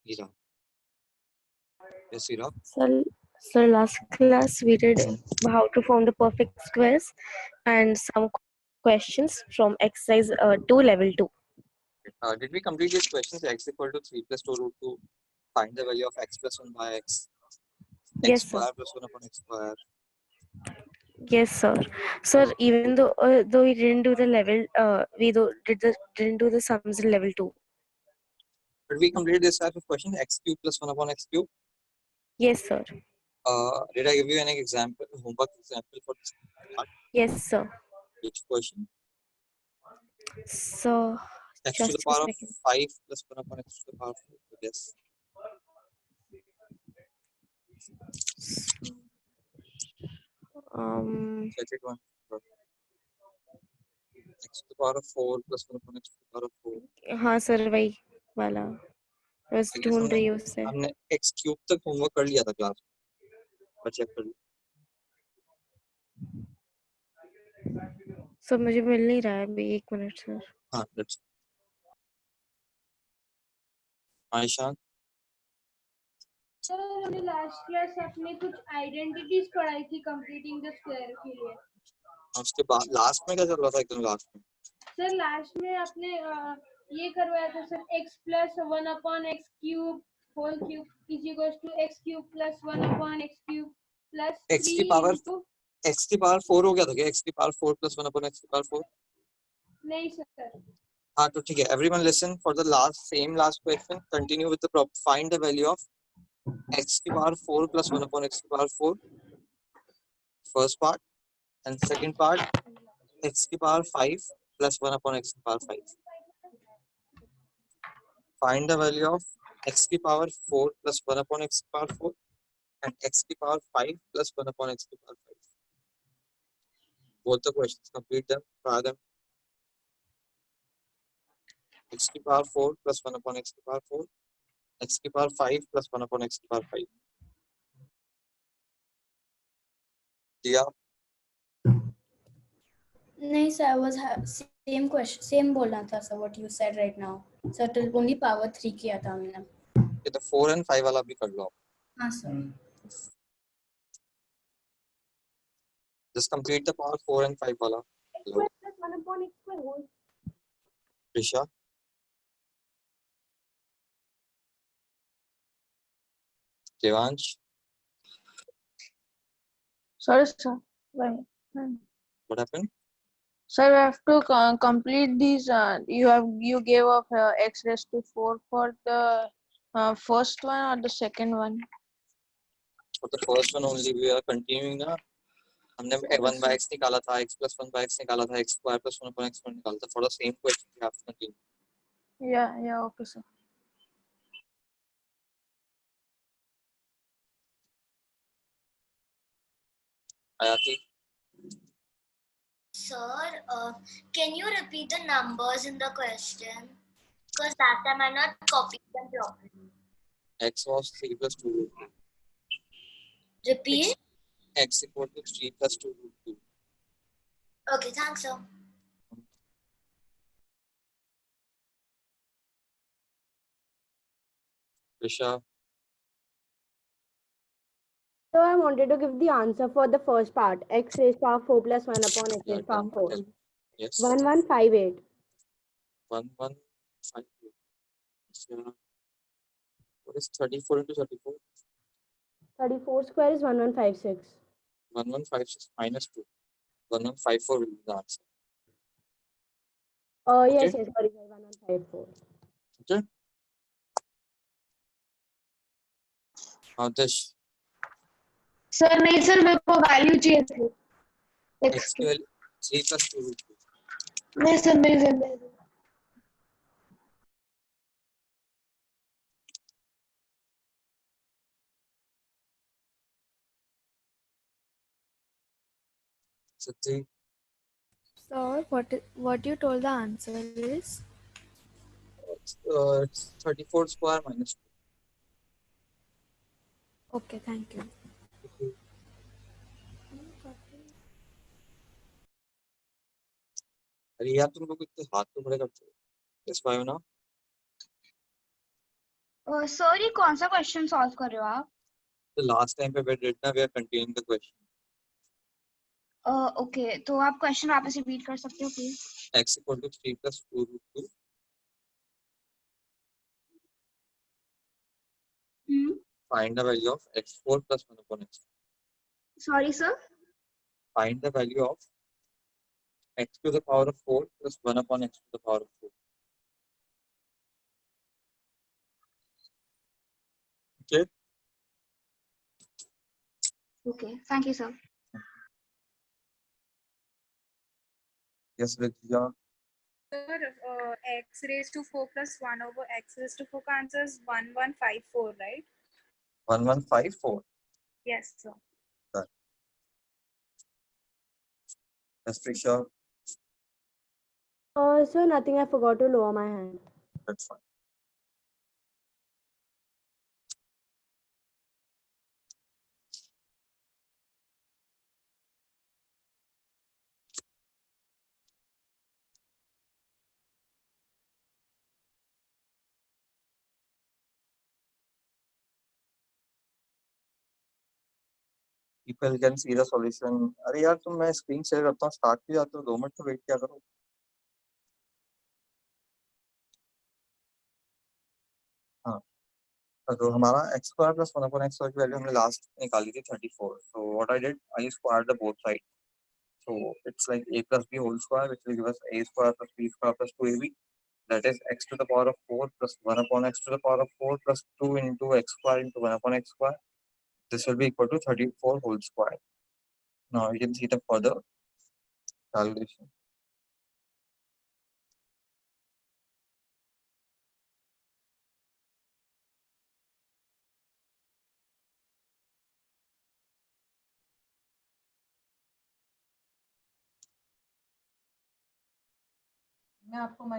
Ira. Yes, Ira. So last class we did how to form the perfect squares and some questions from exercise 2 level 2. Did we complete these questions? X equal to 3 plus 2 root 2. Find the value of x plus 1 by x. Yes, X sir. square plus 1 upon x square. Yes, sir. Sir, even though we didn't do the level, didn't do the sums in level 2. Did we complete this type of question? X cube plus 1 upon x cube. Yes, sir. Did I give you any example, homework example for this part? Yes, sir. Which question? So X to the just a power of second. 5 plus 1 upon x to the power of 4. Yes. Check it one. X to the power of 4 plus 1 upon x to the power of 4. हाँ sir वही वाला बस I guess ढूंढ रही हूँ उससे. हमने x cube तक होमवर्क कर लिया था क्लास में. पर चेक कर लो. सर मुझे मिल नहीं रहा है अभी 1 मिनट सर. हाँ, that's आयशा. सर हमने लास्ट क्लास अपने कुछ आइडेंटिटीज पढ़ाई थी कंप्लीटिंग द स्क्वायर के लिए. उसके बाद लास्ट में क्या चल रहा था एकदम लास्ट में? सर लास्ट में आपने ये करवाया था sir x plus 1 upon x cube whole cube is equal to x cube plus 1 upon x cube plus 3 x की पावर इनटू x की पावर 4 हो गया था क्या? x की पावर 4 प्लस 1 अपॉन x की पावर 4. नहीं सर. हाँ तो ठीक है. Everyone listen for the last question. Continue with the find the value of x की पावर 4 प्लस 1 अपॉन x की power 4. First part and second part x की power 5 plus 1 upon x की power 5. Find the value of x की power 4 plus 1 upon x की power 4 and x की power 5 plus 1 upon x की power 5. Both the questions, complete them, try them. x की power 4 plus 1 upon x की power 4, x की power 5 plus 1 upon x की power 5. दिया? नहीं sir, I was same question, same बोलना था sir what you said right now. Sir तो only power 3 किया था हमने. ये तो 4 and 5 वाला भी कर लो आप. हाँ sir. Just complete the power 4 and 5 वाला. Hello. Plus 1 upon x square whole. Risha? Devansh? Sorry, sir. Right. What happened? Sir, we have to complete these. You gave up x raised to 4 for the first one or the second one? For the first one only we are continuing ना. हमने 1 by x निकाला था, x plus 1 by x निकाला था, x square plus 1 upon x square निकाला था. For the same question we have to continue. Yeah, okay, sir. Ayati? Sir, can you repeat the numbers in the question? Because that time I not copied them properly. X was 3 plus 2 root 2. Repeat. X equal to 3 plus 2 root 2. Okay, thanks, sir. Risha? So I wanted to give the answer for the first part. X raised to power 4 plus 1 upon x raised to power 4. Yes. 1158. 1158. Yeah. What is 34 into 34? 34 square is 1156. 1156 minus 2. 1154 will be the answer. Yes, Okay. sorry, 1154. Okay. This Sir, नहीं sir, मेरे को value चाहिए थी. x की value 3 plus 2 root 2. नहीं sir, नहीं. Sati? Sir, what you told the answer is? It's 34 square minus 2. Okay, thank you. अरे यार तुम लोग इतने हाथ तो बड़े करते हो. Yes, why now? सर ये कौन सा क्वेश्चन सॉल्व कर रहे हो आप? The last time we did ना, we are continuing the question. Okay, तो आप क्वेश्चन वापस रिपीट कर सकते हो please? X equal to 3 plus 2 root 2. Find the value of x4 plus 1 upon x. Sorry sir. Find the value of x to the power of 4 plus 1 upon x to the power of 4. Okay. Okay, thank you sir. Yes, Vidya. Sir, x raised to 4 plus 1 over x raised to 4 का answer is 1154, right? 1154. Yes, sir. Yes, Prisha. Sir, nothing. I forgot to lower my hand. That's fine. People can see the solution. अरे यार तुम मैं screen share करता हूँ start भी जाते हो 2 मिनट तो वेट क्या करो. हाँ तो हमारा x square plus 1 upon x square की वैल्यू हमने लास्ट निकाली थी 34. So what I did, I squared the both sides. So it's like a plus b whole square, which will give us a square plus b square plus 2ab. That is x to the power of 4 plus 1 upon x to the power of 4 plus 2 into x square into 1 upon x square. This will be equal to 34 whole square. Now you can see the further calculation.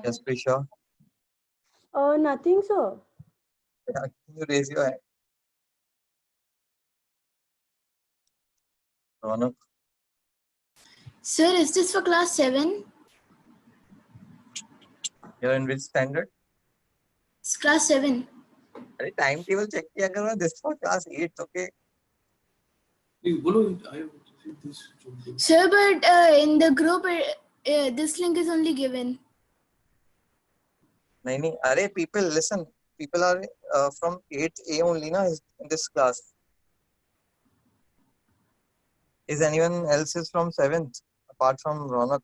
Yes, Prisha. Nothing, sir. Can you raise your hand? Ronak. Sir, is this for class 7? You're in which standard? It's class 7. अरे time table check किया करो. This for class 8, okay? Sir, but in the group, this link is only given. नहीं अरे people listen. People are from 8A only na in this class. Is anyone else is from 7th apart from Ronak?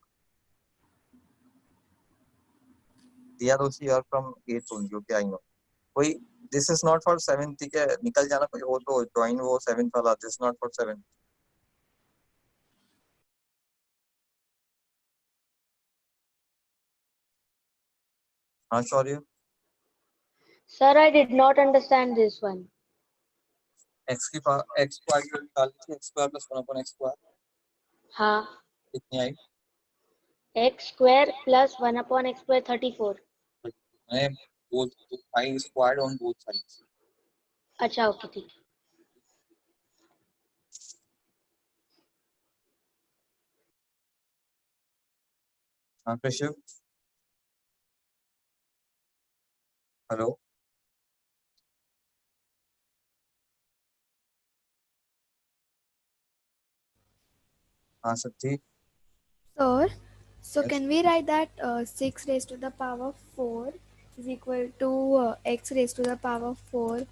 Diya Doshi, you are from 8th only. Okay, I know. कोई this is not for 7th. ठीक है निकल जाना कोई हो तो join वो 7th वाला. This is not for 7th. हाँ शौर्य. Sir, I did not understand this one. x की पावर x स्क्वायर की निकाल लीजिए. x square plus 1 upon x square हाँ. कितनी आई? X square plus 1 upon x square 34. मैं both I squared on both sides. अच्छा, okay, ठीक. हाँ कृष्ण. हेलो. हाँ सच्ची. Sir, so Yes. can we write that 6 raised to the power 4 is equal to x raised to the power 4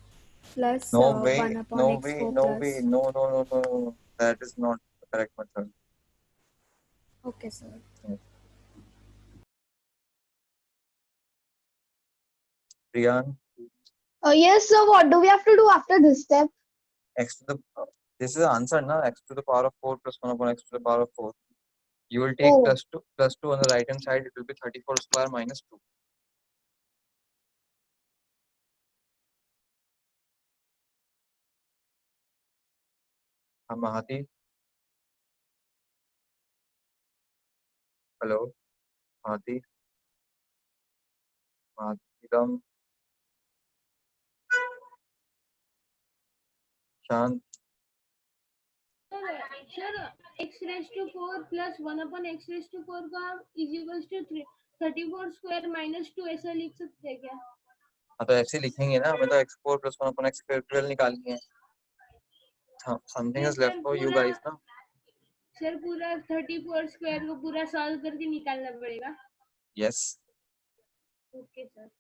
plus No 1 way, upon no way, x4 no plus. way, no. That is not the correct method. Okay, sir. Yes. Priyan, Yes sir, what do we have to do after this step? x to the this is the answer na, x to the power of 4 plus 1 upon x to the power of 4. You will take Oh. plus 2 on the right hand side. It will be 34 square minus 2. Mahati. Hello. Mahati. Mahati. Shant. Sir, x raised to 4 plus 1 upon x raised to 4 का is equals to 34 square minus 2 ऐसा लिख सकते हैं क्या? हाँ तो ऐसे लिखेंगे ना, हमें तो x4 plus 1 upon x square 12 निकालनी है. हाँ, something is left for you guys ना. सर पूरा 34 स्क्वायर को पूरा सॉल्व करके निकालना पड़ेगा. Yes. Okay sir.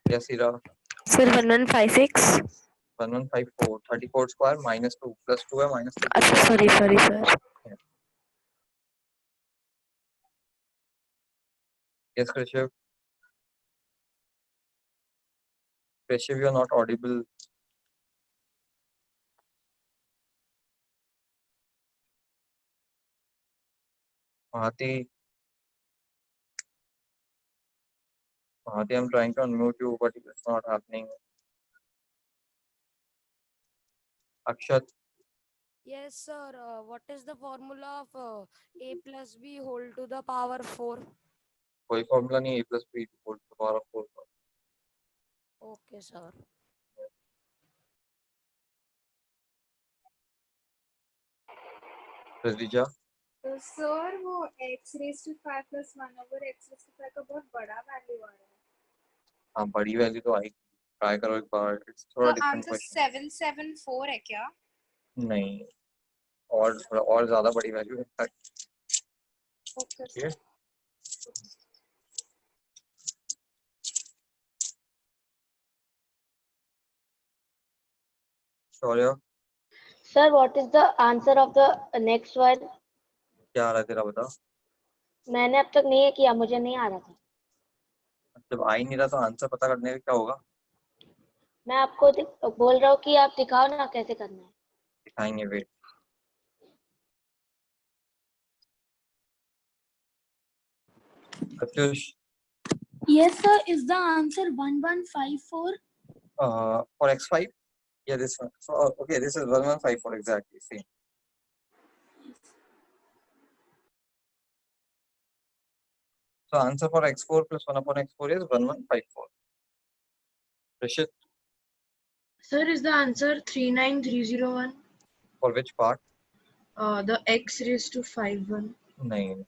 Yes, Ira. Sir, 1156. 1154. 34 square minus 2 plus 2 है minus 2. अच्छा, sorry sir. Yes, Krishiv. Krishiv, you are not audible. Mahati, I'm trying to unmute you, but it's not happening. Akshat, Yes, sir. What is the formula of a plus b whole to the power 4? कोई formula नहीं, a plus b whole to the power of 4. Okay, sir. Rizija, तो sir वो x raised to 5 plus 1 over x raised to 5 का बहुत बड़ा value आ रहा है. हाँ बड़ी वैल्यू तो आई. ट्राई करो एक बार. इट्स थोड़ा तो डिफरेंट आंसर क्वेश्चन. 774 है क्या? नहीं, और थोड़ा और ज्यादा बड़ी वैल्यू है. ओके ठीक है. शौर्य, Sir, what is the answer of the next one? क्या आ रहा है तेरा बता. मैंने अब तक नहीं किया, मुझे नहीं आ रहा था. जब आ ही नहीं रहा तो आंसर पता करने का क्या होगा. मैं आपको बोल रहा हूँ कि आप दिखाओ ना कैसे करना है. दिखाएंगे, wait. Pratyush, Yes, sir. Is the answer 1154? for x5, yeah, this one. So okay, this is 1154 exactly. See, so answer for x4 plus 1 upon x4 is 1154. Rishit, Sir, is the answer 39301? for which part? The x raised to 5 1. नहीं.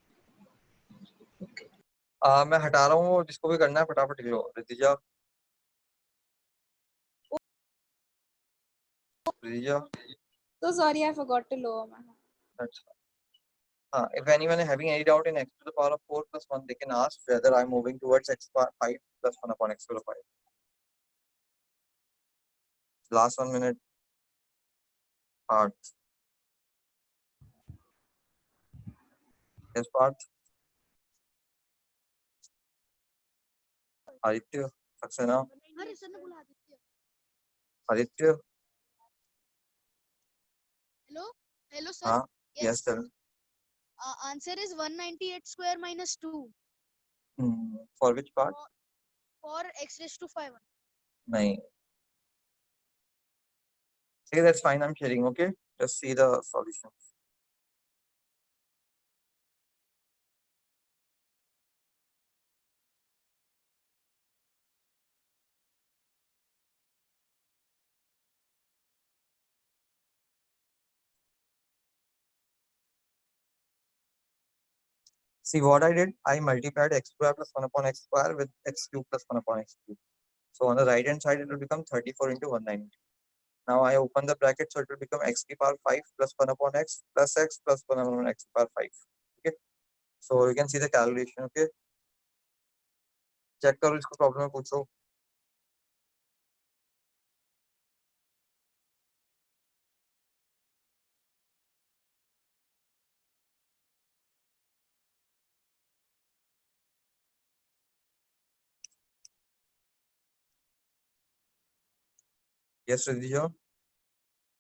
Okay. मैं हटा रहा हूँ, जिसको भी करना है फटाफट लिख लो. रितिजा, So sorry, I forgot to lower my hand. that's fine. If anyone is having any doubt in x to the power of 4 plus 1, they can ask whether I'm moving towards x power 5 plus 1 upon x to the 5. Last 1 minute. Part. Yes, part. Aditya, Saxena, Aditya. Hello, sir. हाँ, yes, tell. Answer is 198 square minus 2 For which part? for x raised to 5. नहीं. Okay, that's fine. I'm sharing. Okay, just see the solution. See what I did? I multiplied x square plus 1 upon x square with x cube plus 1 upon x cube. So on the right hand side, it will become 34 into 190. Now I open the bracket, so it will become x to the power 5 plus 1 upon x plus 1 upon x to the power 5. Okay. So you can see the calculation. Okay. Check करो इसको problem में पूछो. Yes, Ridhija.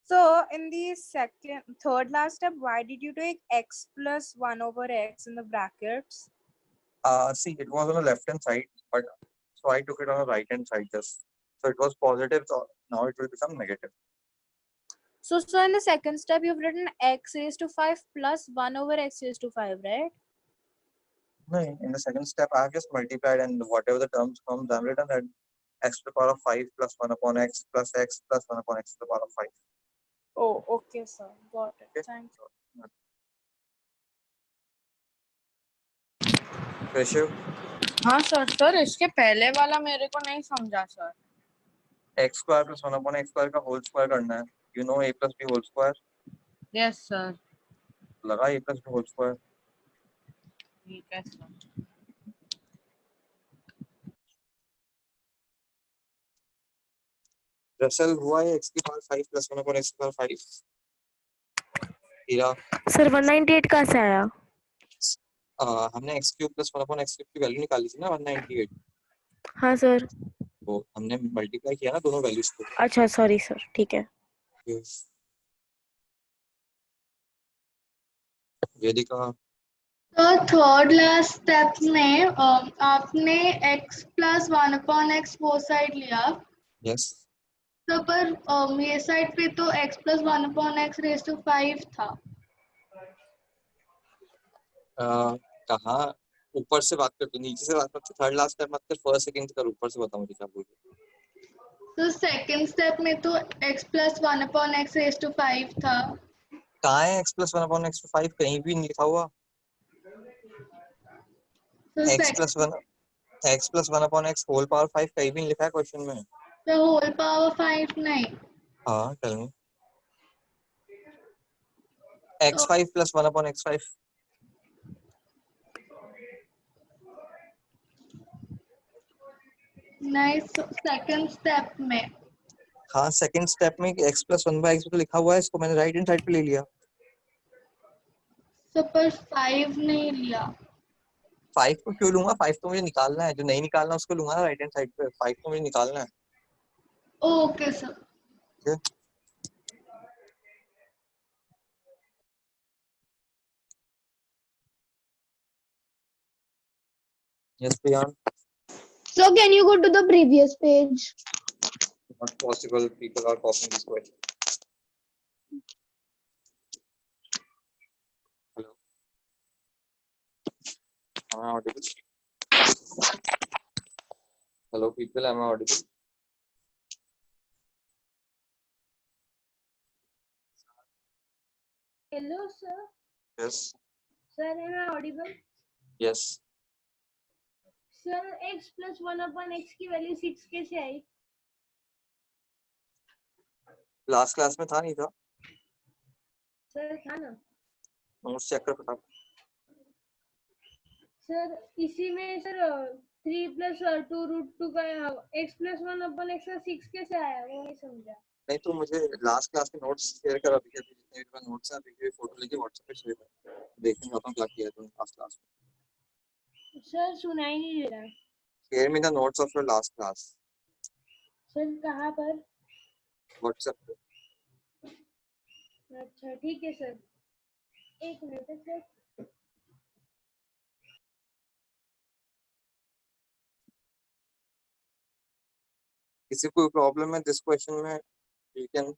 So in the third last step, why did you take x plus 1 over x in the brackets? See, it was on the left hand side, but so I took it on the right hand side just. So it was positive, so now it will become negative. So in the second step, you've written x raised to 5 plus 1 over x raised to 5, right? No, in the second step, I have just multiplied and whatever the terms comes, I've written that x to the power of 5 plus 1 upon x plus 1 upon x to the power of 5. Oh, okay, sir. Got it. Okay. Thank you. Rishabh, हाँ sir इसके पहले वाला मेरे को नहीं समझा sir. X square plus 1 upon x square का whole square करना है। You know a plus b whole square. Yes sir. लगा a plus b whole square. ठीक है सर। रसल हुआ है एक्स की पावर 5 प्लस 1 अपॉन एक्स की पावर 5। हीरा, सर 198 कहाँ से आया? हमने x cube plus 1 upon x cube की वैल्यू निकाली थी ना 198। हाँ सर। वो हमने मल्टीप्लाई किया ना दोनों वैल्यूज को। अच्छा सॉरी सर, ठीक है। वेदिका, तो थर्ड लास्ट स्टेप में आपने x प्लस 1 अपॉन एक्स वो साइड लिया। यस। तो पर ये साइड पे तो x plus 1 upon x raise to 5 था। कहाँ? ऊपर से बात करते, नीचे से बात करते। थर्ड लास्ट स्टेप मत कर, फर्स्ट सेकंड कर, ऊपर से बता मुझे क्या बोल रहे हो। तो सेकंड स्टेप में तो x plus 1 upon x raise to 5 था। कहाँ है x प्लस 1 अपॉन एक्स 5? कहीं भी नहीं लिखा हुआ। तो x plus 1 upon x whole power 5 कहीं भी नहीं लिखा है क्वेश्चन में। तो होल पावर 5 नहीं। हाँ tell me. x5 plus 1 upon x5। नहीं, सेकंड स्टेप में। हाँ सेकंड स्टेप में x प्लस 1 बाय एक्स तो लिखा हुआ है, इसको मैंने राइट हैंड साइड पे ले लिया। तो पर 5 नहीं लिया। 5 को क्यों लूंगा? 5 तो मुझे निकालना है, जो नहीं निकालना उसको लूंगा ना राइट हैंड साइड पे। 5 तो मुझे निकालना है। Okay sir. Yes Priyan. So can you go to the previous page? Not possible, people are copying this question. Hello, am I audible? Hello people, am I audible? Hello, sir. Yes. Sir, am I audible? Yes. Sir, x plus 1 upon x की value 6 कैसे आई? Last class में था नहीं था? Sir था ना। Notes check कर फटाफट। सर इसी में सर 3 प्लस 2 रूट 2 का x प्लस 1 अपन x का 6 कैसे आया वो नहीं समझा। नहीं तो मुझे लास्ट क्लास के नोट्स शेयर कर, अभी अभी जितने भी मेरे नोट्स हैं अभी के फोटो लेके व्हाट्सएप पे शेयर कर, देखने अपन क्या किया तुमने लास्ट क्लास में। सर सुनाई नहीं दे रहा। Share me the notes of your last class. Sir कहाँ पर? व्हाट्सएप पे। अच्छा ठीक है सर, एक मिनट सर। किसी को प्रॉब्लम है दिस क्वेश्चन में, you can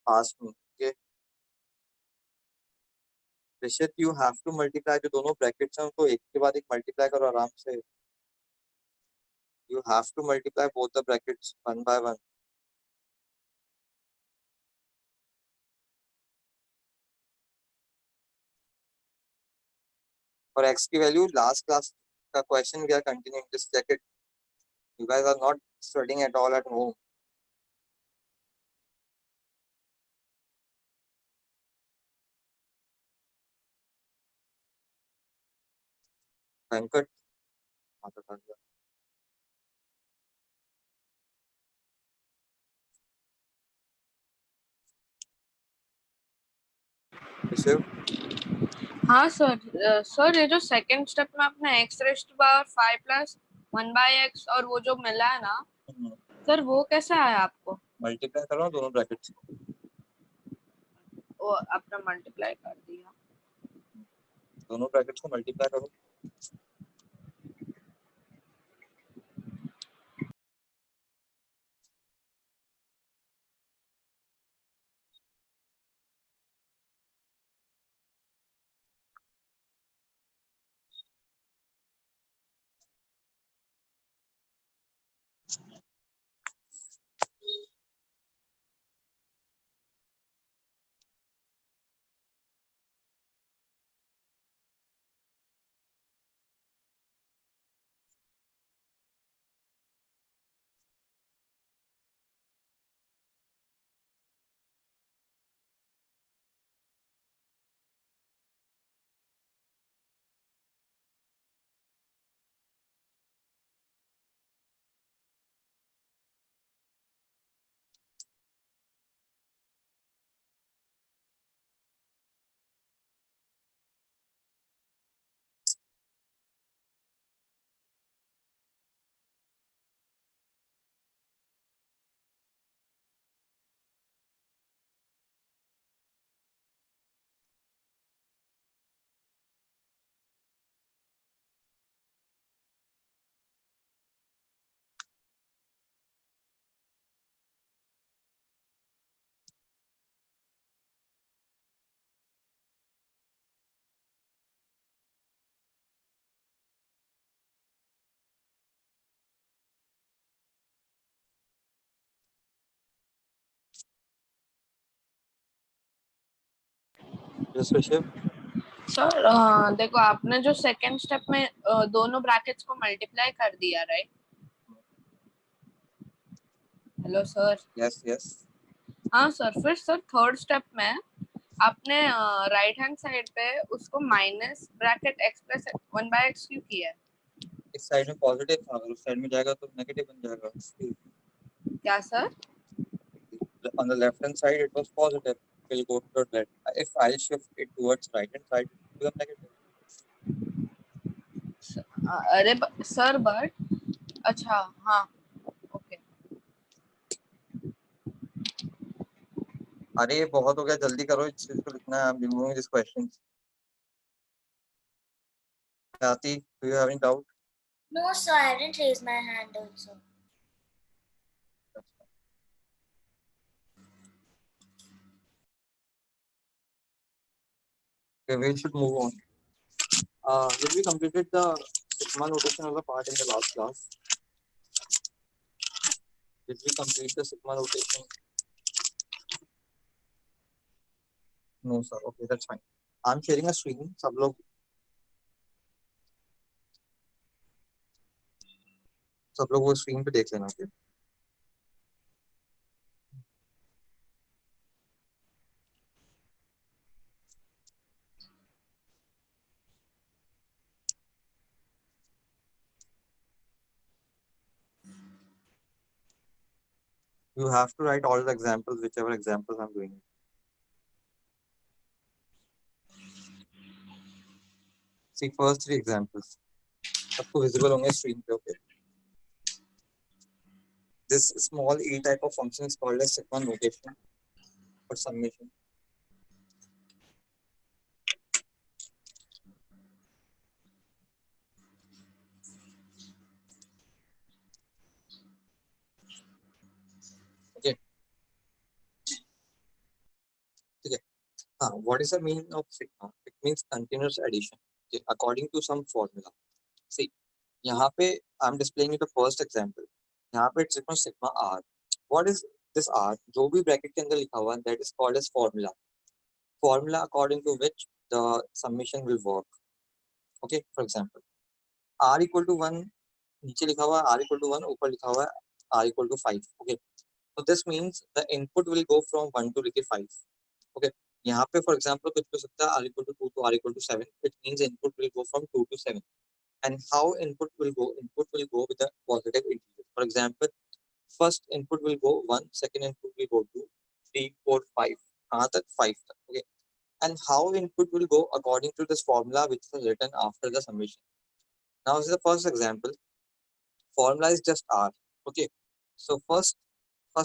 ask me. Okay Rishit, you have to multiply, जो दोनों ब्रैकेट्स हैं उनको एक के बाद एक मल्टीप्लाई करो आराम से। You have to multiply both the brackets one by one. और x की वैल्यू लास्ट क्लास का question we are continuing, just check it. You guys are not studying at all at home. Venkat, Rishabh. हाँ sir. Sir ये जो second step में आपने x raise to power 5 plus 1 by x और वो जो मिला है ना सर, वो कैसे आया आपको? मल्टीप्लाई करो दोनों ब्रैकेट्स। वो आपने मल्टीप्लाई कर दिया। दोनों ब्रैकेट्स को मल्टीप्लाई करो। Yes, Rishabh. सर देखो आपने जो सेकंड स्टेप में दोनों ब्रैकेट्स को मल्टीप्लाई कर दिया right. Hello sir. Yes, yes. हाँ सर. फिर सर थर्ड स्टेप में आपने राइट हैंड साइड पे उसको minus bracket x plus 1/x क्यों किया है? इस साइड में पॉजिटिव था, अगर उस साइड में जाएगा तो नेगेटिव बन जाएगा. क्या sir? On the left hand side, it was positive. Will go to that. If I'll shift it towards right hand side, it will become negative. अरे सर बट अच्छा हाँ ओके. अरे ये बहुत हो गया, जल्दी करो, इस चीज को लिखना है. I'm removing this question. Kathy, do you have any doubt? No, sir, I didn't raise my hand also. Okay, we should move on. Did we completed the sigma notation of the part in the last class? Did we complete the sigma notation? No, sir. Okay, that's fine. I'm sharing a screen. सब लोग वो screen पे देख लेना. Okay. You have to write all the examples, whichever examples I'm doing. See first 3 examples. सबको visible होंगे screen पे. Okay. This small e type of function is called as sigma notation or summation. Okay. Okay. What is the meaning of sigma? It means continuous addition. Okay. According to some formula. See, यहाँ पे I'm displaying you the first example. यहाँ पे it's written sigma r. What is this r? जो भी bracket के अंदर लिखा हुआ that is called as formula. Formula according to which the summation will work. Okay. For example, r equal to 1 नीचे लिखा हुआ r equal to 1, ऊपर लिखा हुआ r equal to 5. Okay. So this means the input will go from 1 to 5. Okay. यहाँ पे for example कुछ हो सकता है r equal to 2 to r equal to 7. It means input will go from 2 to 7. And how input will go? Input will go with a positive integer. For example, first input will go 1, second input will go 2, 3, 4, 5. कहाँ तक? 5 तक. Okay. And how input will go according to this formula which was written after the summation. Now this is the first example. Formula is just r. Okay. So first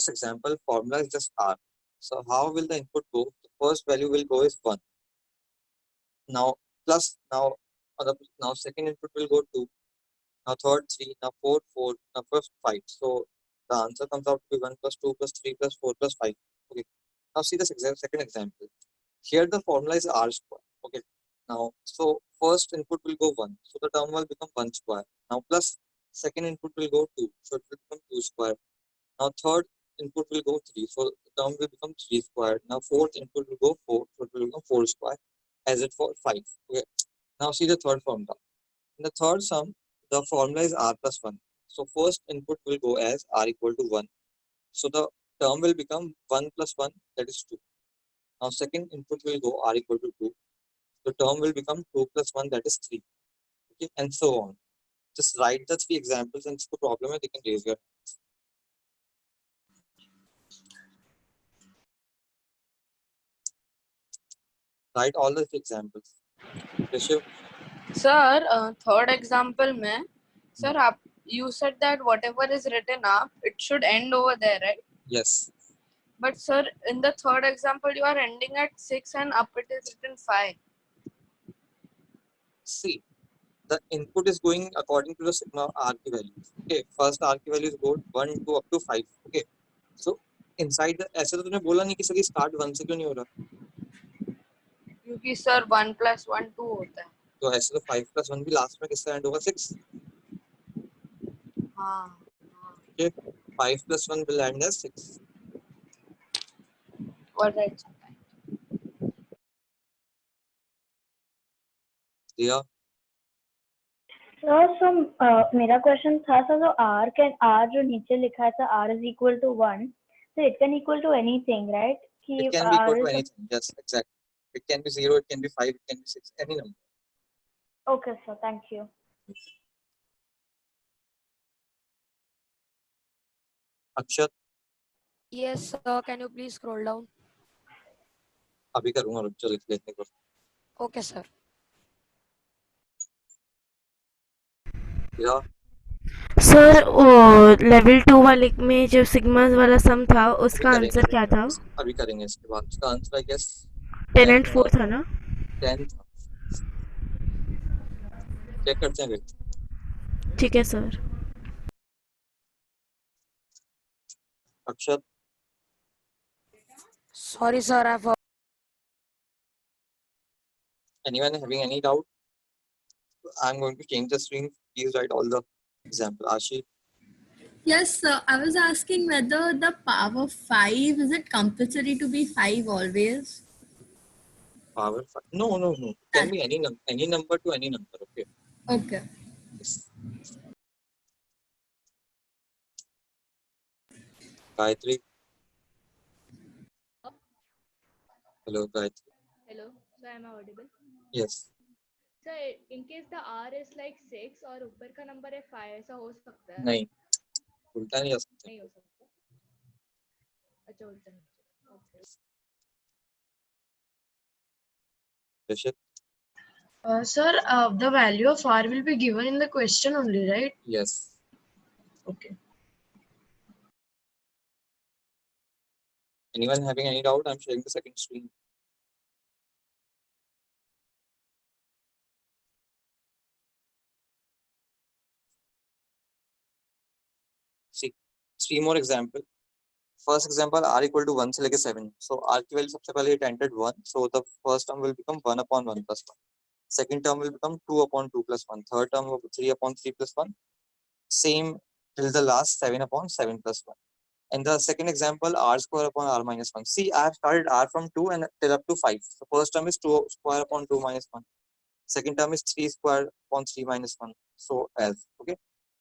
example, formula is just r. So how will the input go? The first value will go is 1. Now plus now second input will go 2. Now third 3. Now 4 4. Now first 5. So the answer comes out to be 1 plus 2 plus 3 plus 4 plus 5. Okay. Now see the second example. Here the formula is r square. Okay. Now so first input will go 1. So the term will become 1 square. Now plus second input will go 2. So it will become 2 square. Now third input will go 3. So the term will become 3 square. Now fourth input will go 4. So it will become 4 square. As it for 5. Okay. Now see the third formula. In the third sum, the formula is r plus 1. So first input will go as r equal to 1. So the term will become 1 plus 1, that is 2. Now second input will go r equal to 2. The term will become 2 plus 1, that is 3. Okay, and so on. Just write the 3 examples and इसको problem है, they can raise your hands. Write all the 3 examples. Rishabh? Sir, third example में, sir, you said that whatever is written up, it should end over there, right? Yes. But sir, in the third example, you are ending at 6 and up it is written 5. See, the input is going according to the sigma r की values. Okay, first r की values go 1 to up to 5. Okay, so inside the ऐसे तो तूने बोला नहीं कि सभी start 1 से क्यों नहीं हो रहा? क्योंकि sir 1 plus 1 2 होता है. तो ऐसे तो 5 plus 1 भी लास्ट में किससे एंड होगा? 6. हाँ. Okay, 5 plus 1 will end as 6. All right. दिया सो मेरा क्वेश्चन था सर जो आर जो नीचे लिखा है sir r is equal to 1 so it can equal to anything right कि it can be r equal to is anything. Yes, exactly. It can be 0, it can be 5, it can be 6, any number. okay sir thank you Akshat Yes, sir. Can you please scroll down? अभी करूंगा, रुक जा, लिख लेने को. Okay, sir. या sir level 2 वाले में जो सिग्मा वाला सम था उसका करेंगे. आंसर क्या था? अभी करेंगे इसके बाद. उसका आंसर आई गेस 10 and 4 था ना? 10 था. चेक करते हैं फिर. ठीक है sir. Akshat Sorry, sir. I forgot. anyone having any doubt? I'm going to change the screen. Please write all the example. Ashi, Yes, sir. I was asking whether the power 5 is it compulsory to be 5 always? power 5. No. It can be any number to any number. Okay. Okay. Yes. Gayatri. Hello, Gayatri. Hello, so am I audible? Yes. So in case the R is like 6 और ऊपर का number है 5 ऐसा हो सकता है? नहीं, उल्टा नहीं आ सकता. नहीं हो सकता. अच्छा उल्टा नहीं. Okay. Rishit? Sir, the value of R will be given in the question only, right? Yes. Okay. Anyone having any doubt? I'm sharing the second screen. See, 3 more example. First example, r equal to 1 से लेके 7. So r की value सबसे पहले it entered 1. So the first term will become 1 upon 1 plus 1. Second term will become 2 upon 2 plus 1. Third term will be 3 upon 3 plus 1. Same till the last 7 upon 7 plus 1. And the second example, r square upon r minus 1. See, I have started r from 2 and till up to 5. So first term is 2 square upon 2 minus 1. Second term is 3 square upon 3 minus 1. So else. Okay.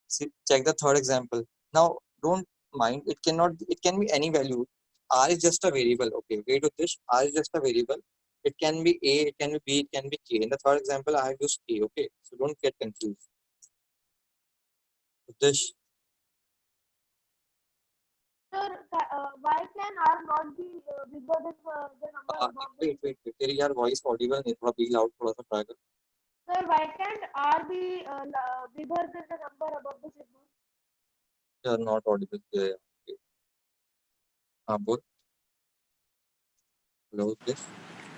See, check the third example. Now, don't mind, it can be any value. R is just a variable. Okay, wait with this. R is just a variable. It can be A, it can be B, it can be K. In the third example, I have used K. Okay, so don't get confused. With this. sir why can r not be bigger than the number above Wait. तेरी यार voice audible नहीं, थोड़ा be loud, थोड़ा सा try कर. sir why can't r be bigger than the number above the sigma You are not audible. Yeah. Okay. बोल. Hello, this.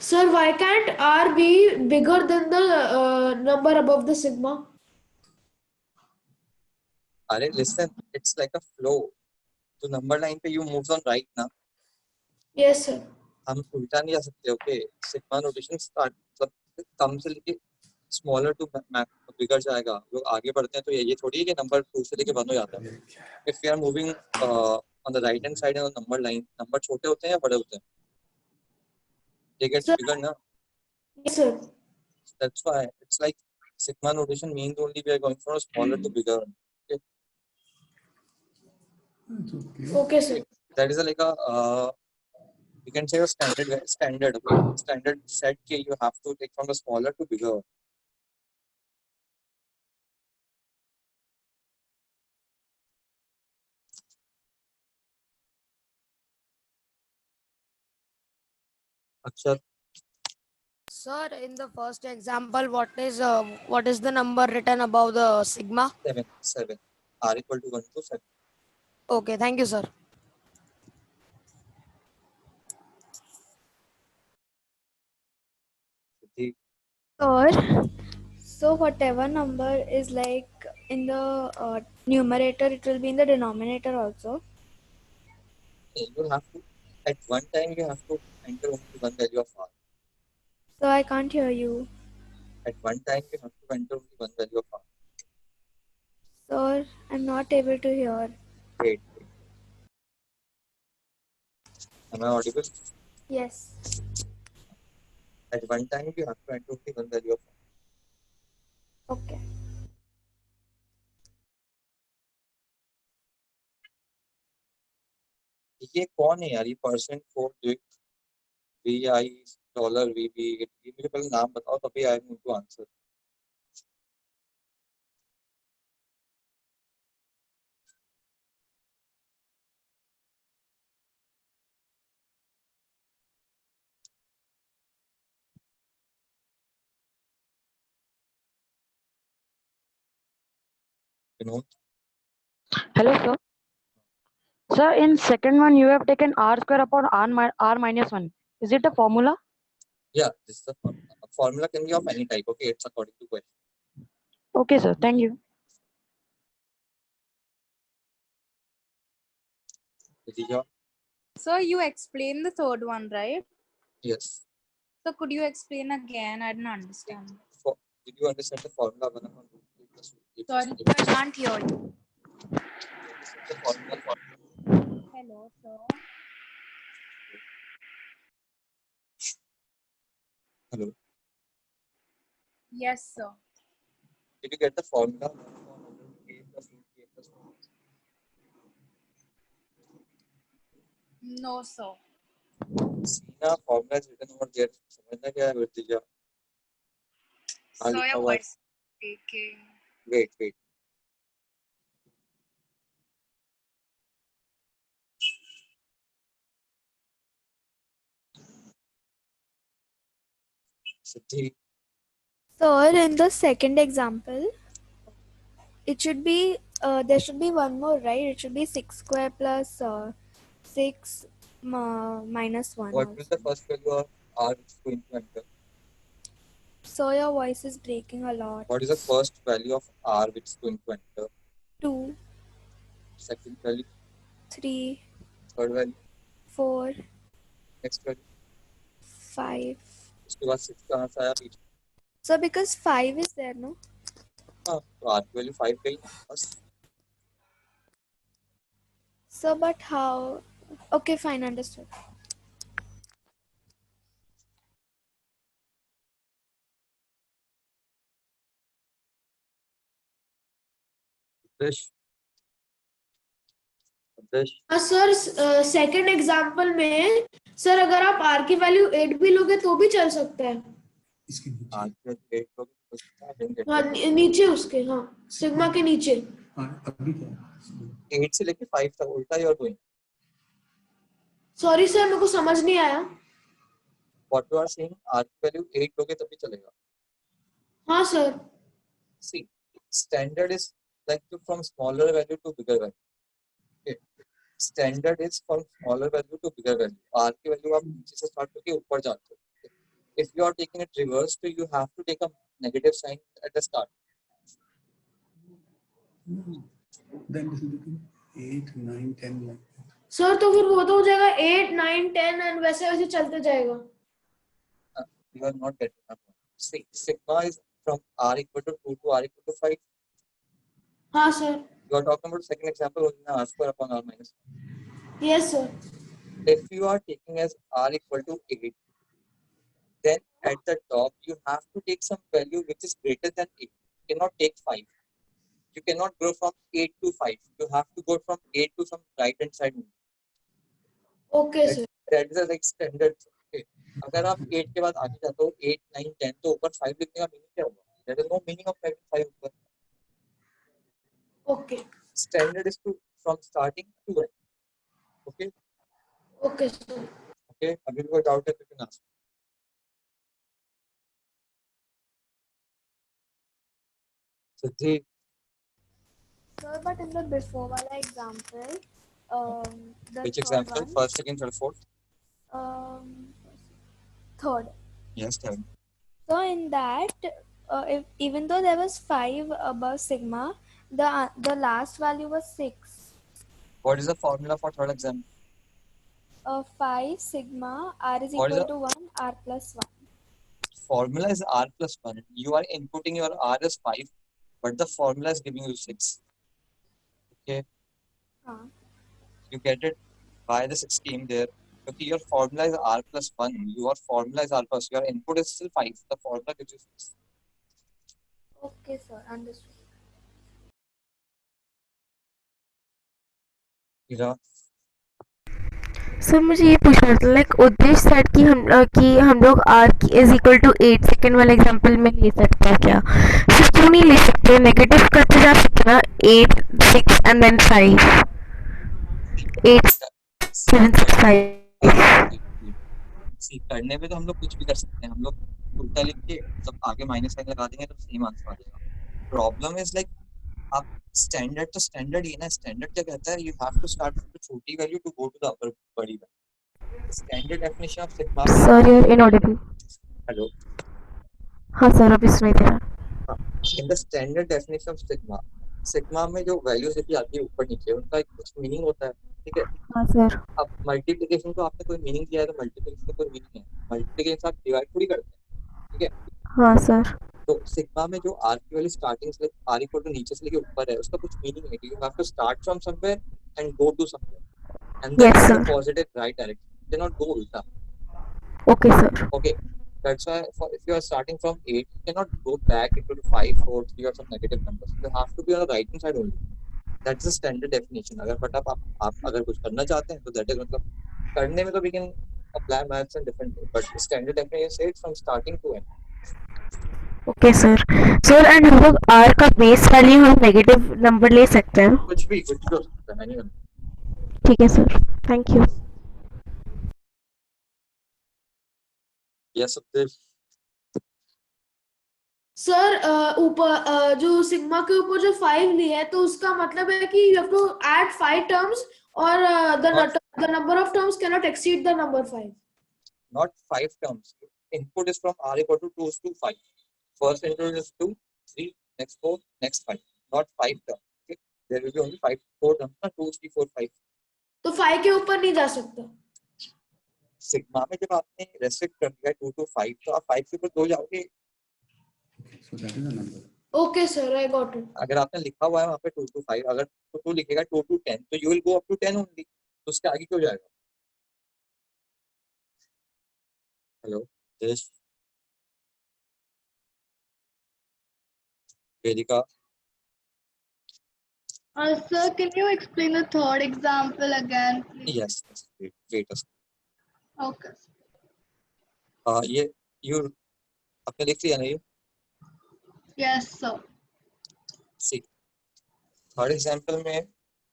Sir, why can't R be bigger than the number above the sigma? अरे listen, it's like a flow. तो number line पे you moves on right ना. Yes, sir. हम उल्टा नहीं जा सकते. ओके, सिग्मा नोटेशन स्टार्ट मतलब कम से लेके स्मॉलर टू बिगर जाएगा. लोग आगे बढ़ते हैं तो ये थोड़ी है कि नंबर 2 से लेके 1 हो जाता है. If we are moving on the right hand side of the number line, number छोटे होते हैं या बड़े होते हैं? दे गेट बिगर ना. Yes, sir. That's why it's like sigma notation means only we are going from smaller to bigger. Okay, sir. That is like a you can say a standard. Okay, standard set ke you have to take from the smaller to bigger. Akshat. Sir, in the first example, what is the number written above the sigma? 7. R equal to 1 to 7. Okay, thank you, sir. Or so whatever number is like in the numerator, it will be in the denominator also. You have to at one time you have to enter only one value of R. So I can't hear you. At one time you have to enter only one value of R. Sir, I'm not able to hear. Wait. Am I audible? Yes. At one time you have to enter only one value of R. Okay. ये कौन है यार, ये percent four VI dollar VB, ये मुझे पहले नाम बताओ तभी I am to answer. Vinod? Hello, sir. Sir, in second one, you have taken r square upon r minus 1. Is it a formula? Yeah, this is the formula. A formula can be of any type. Okay, it's according to question. Okay, sir. Thank you. Vidya? So you explained the third one, right? Yes. So could you explain again? I didn't understand. Did you understand the formula 1 upon root 3 plus root 3 plus Sorry, 3? I can't hear you. The formula for Hello, sir. hello. Yes, sir. Did you get the formula 1 upon root k plus root k plus 1? No, sir. See now, formula is written over there. समझना क्या है Vidya? So your voice speaking. Wait. Siddhi. Sir, in the second example, it should be there should be one more, right? It should be 6 square plus 6 minus 1 What also. will the first value of r which is going to enter? So your voice is breaking a lot. What is the first value of r which is going to enter? 2, Second value, 3, third value, 4, next value. 5. उसके बाद 6 कहाँ से आया पीछे? So because 5 is there, no? हाँ, तो r की value 5 गई ना बस. So but how? Okay, fine, understood. हाँ सर, सेकंड एग्जांपल में सर अगर आप r की वैल्यू 8 भी लोगे तो भी चल सकता है. r की value 8 होगी तो कितना देंगे? हाँ नीचे उसके, हाँ सिग्मा के नीचे. 8 से लेके 5 तक उल्टा ही और गोइंग. सॉरी सर, मेरे को समझ नहीं आया. What you are saying, r की value 8 लोगे तभी चलेगा. हाँ sir. See, standard is like from smaller value to bigger value. Okay. Standard is from smaller value to bigger value. R की value आप नीचे से start करके ऊपर जाते हो. If you are taking it reverse, so you have to take a negative sign at the start. Then this will become 8, 9, 10, 11. Sir तो फिर वो तो हो जाएगा 8, 9, 10 एंड वैसे वैसे चलते जाएगा. You are not getting that one. See, sigma is from r equal to 2 to r equal to 5. हाँ sir. You are talking about second example was r square upon r minus 1. Yes sir. If you are taking as r equal to 8, then at the top you have to take some value which is greater than 8. You cannot take 5. You cannot go from 8 to 5. You have to go from 8 to some right hand side. Okay sir. That is like standard. Okay. अगर आप 8 के बाद आगे जाते हो 8, 9, 10 तो ऊपर 5 लिखने का मीनिंग क्या होगा? There is no meaning of having 5 ऊपर. Okay. Standard is to from starting to end. Okay. Okay sir. Okay. अभी कोई doubt है तो you can ask. Siddhi. Sir, but in the before wala example, the Which third example? one, First, second, third, fourth? Third. Yes, third. So in that, if, even though there was 5 above sigma, the last value was 6. What is the formula for third example? 5 sigma r is What is equal the- to 1 r plus 1. Formula is r plus 1. You are inputting your r as 5, but the formula is giving you 6. Okay. You get it? Why the 6 came there? Okay, your formula is r plus 1. Your formula is r plus. Your input is still 5. The formula gives you 6. Okay, sir. Understood. Heera sir मुझे ये पूछना था like उद्देश्य set कि हम लोग r is equal to 8 second वाले example में ले सकते हैं क्या? फिर क्यों नहीं ले सकते? नेगेटिव करते जा सकते ना 8 6 एंड देन 5 8 7 6 5 सी करने पे तो हम लोग कुछ भी कर सकते हैं, हम लोग उल्टा लिख के जब आगे माइनस साइन लगा देंगे तो सेम आंसर आ जाएगा। प्रॉब्लम इज लाइक आप स्टैंडर्ड तो स्टैंडर्ड ही है ना, स्टैंडर्ड क्या कहता है, you have to start from the छोटी value to go to the upper बड़ी value. Standard definition of sigma में सर यार इनऑडिबल। हेलो हाँ सर अभी सुनाई दे रहा। In the standard definition of sigma, sigma में जो वैल्यूज लिखी आती है ऊपर नीचे उनका एक कुछ मीनिंग होता है, ठीक है। हाँ सर। अब मल्टीप्लिकेशन को आपने कोई मीनिंग दिया है तो मल्टीप्लिकेशन का कोई मीनिंग है, मल्टीप्लिकेशन आप डिवाइड थोड़ी करते हैं, ठीक है। हाँ सर। तो सिग्मा में जो आर की वैल्यू स्टार्टिंग से आर इक्वल टू नीचे से लेके ऊपर है उसका कुछ मीनिंग है कि you have to start from somewhere and go to somewhere and then Yes, in the sir. Positive right direction, you cannot go ulta. Okay, sir. Okay, that's why if you are starting from 8 you cannot go back into 5 4 3 or some negative numbers, you have to be on the right hand side only. That's the standard definition. अगर but आप अगर कुछ करना चाहते हैं तो that is मतलब करने में तो we can apply maths in different way, but standard definition says from starting to end. Okay sir. Sir and हम लोग r का बेस वैल्यू हम नेगेटिव नंबर ले सकते हैं? कुछ भी हो सकता है anyone. ठीक है sir, thank you. Yes, Sukhdev. Sir ऊपर जो सिग्मा के ऊपर जो 5 लिया है तो उसका मतलब है कि you have to add 5 terms और the number of terms can not exceed the number 5. Not 5 terms. Input is from r equal to 2 to 5. First input is 2, 3, next 4, next 5. Not 5 terms. Okay? There will be only 4 terms. Not 2, 3, 4, 5. तो 5 के ऊपर नहीं जा सकता. Sigma में जब आपने restrict कर दिया 2 to 5 तो आप 5 के ऊपर 2 जाओगे. So that is the number. Okay sir, I got it. अगर आपने लिखा हुआ है वहाँ पे 2 to 5, अगर तो 2 लिखेगा 2 to 10 तो you will go up to 10 only. तो उसके आगे क्यों जाएगा? Hello Yash, Vedika. Sir, can you explain the third example again, please? Yes. Wait a second. Okay. ये you आपने लिख लिया ना ये? Yes, sir. See, third example में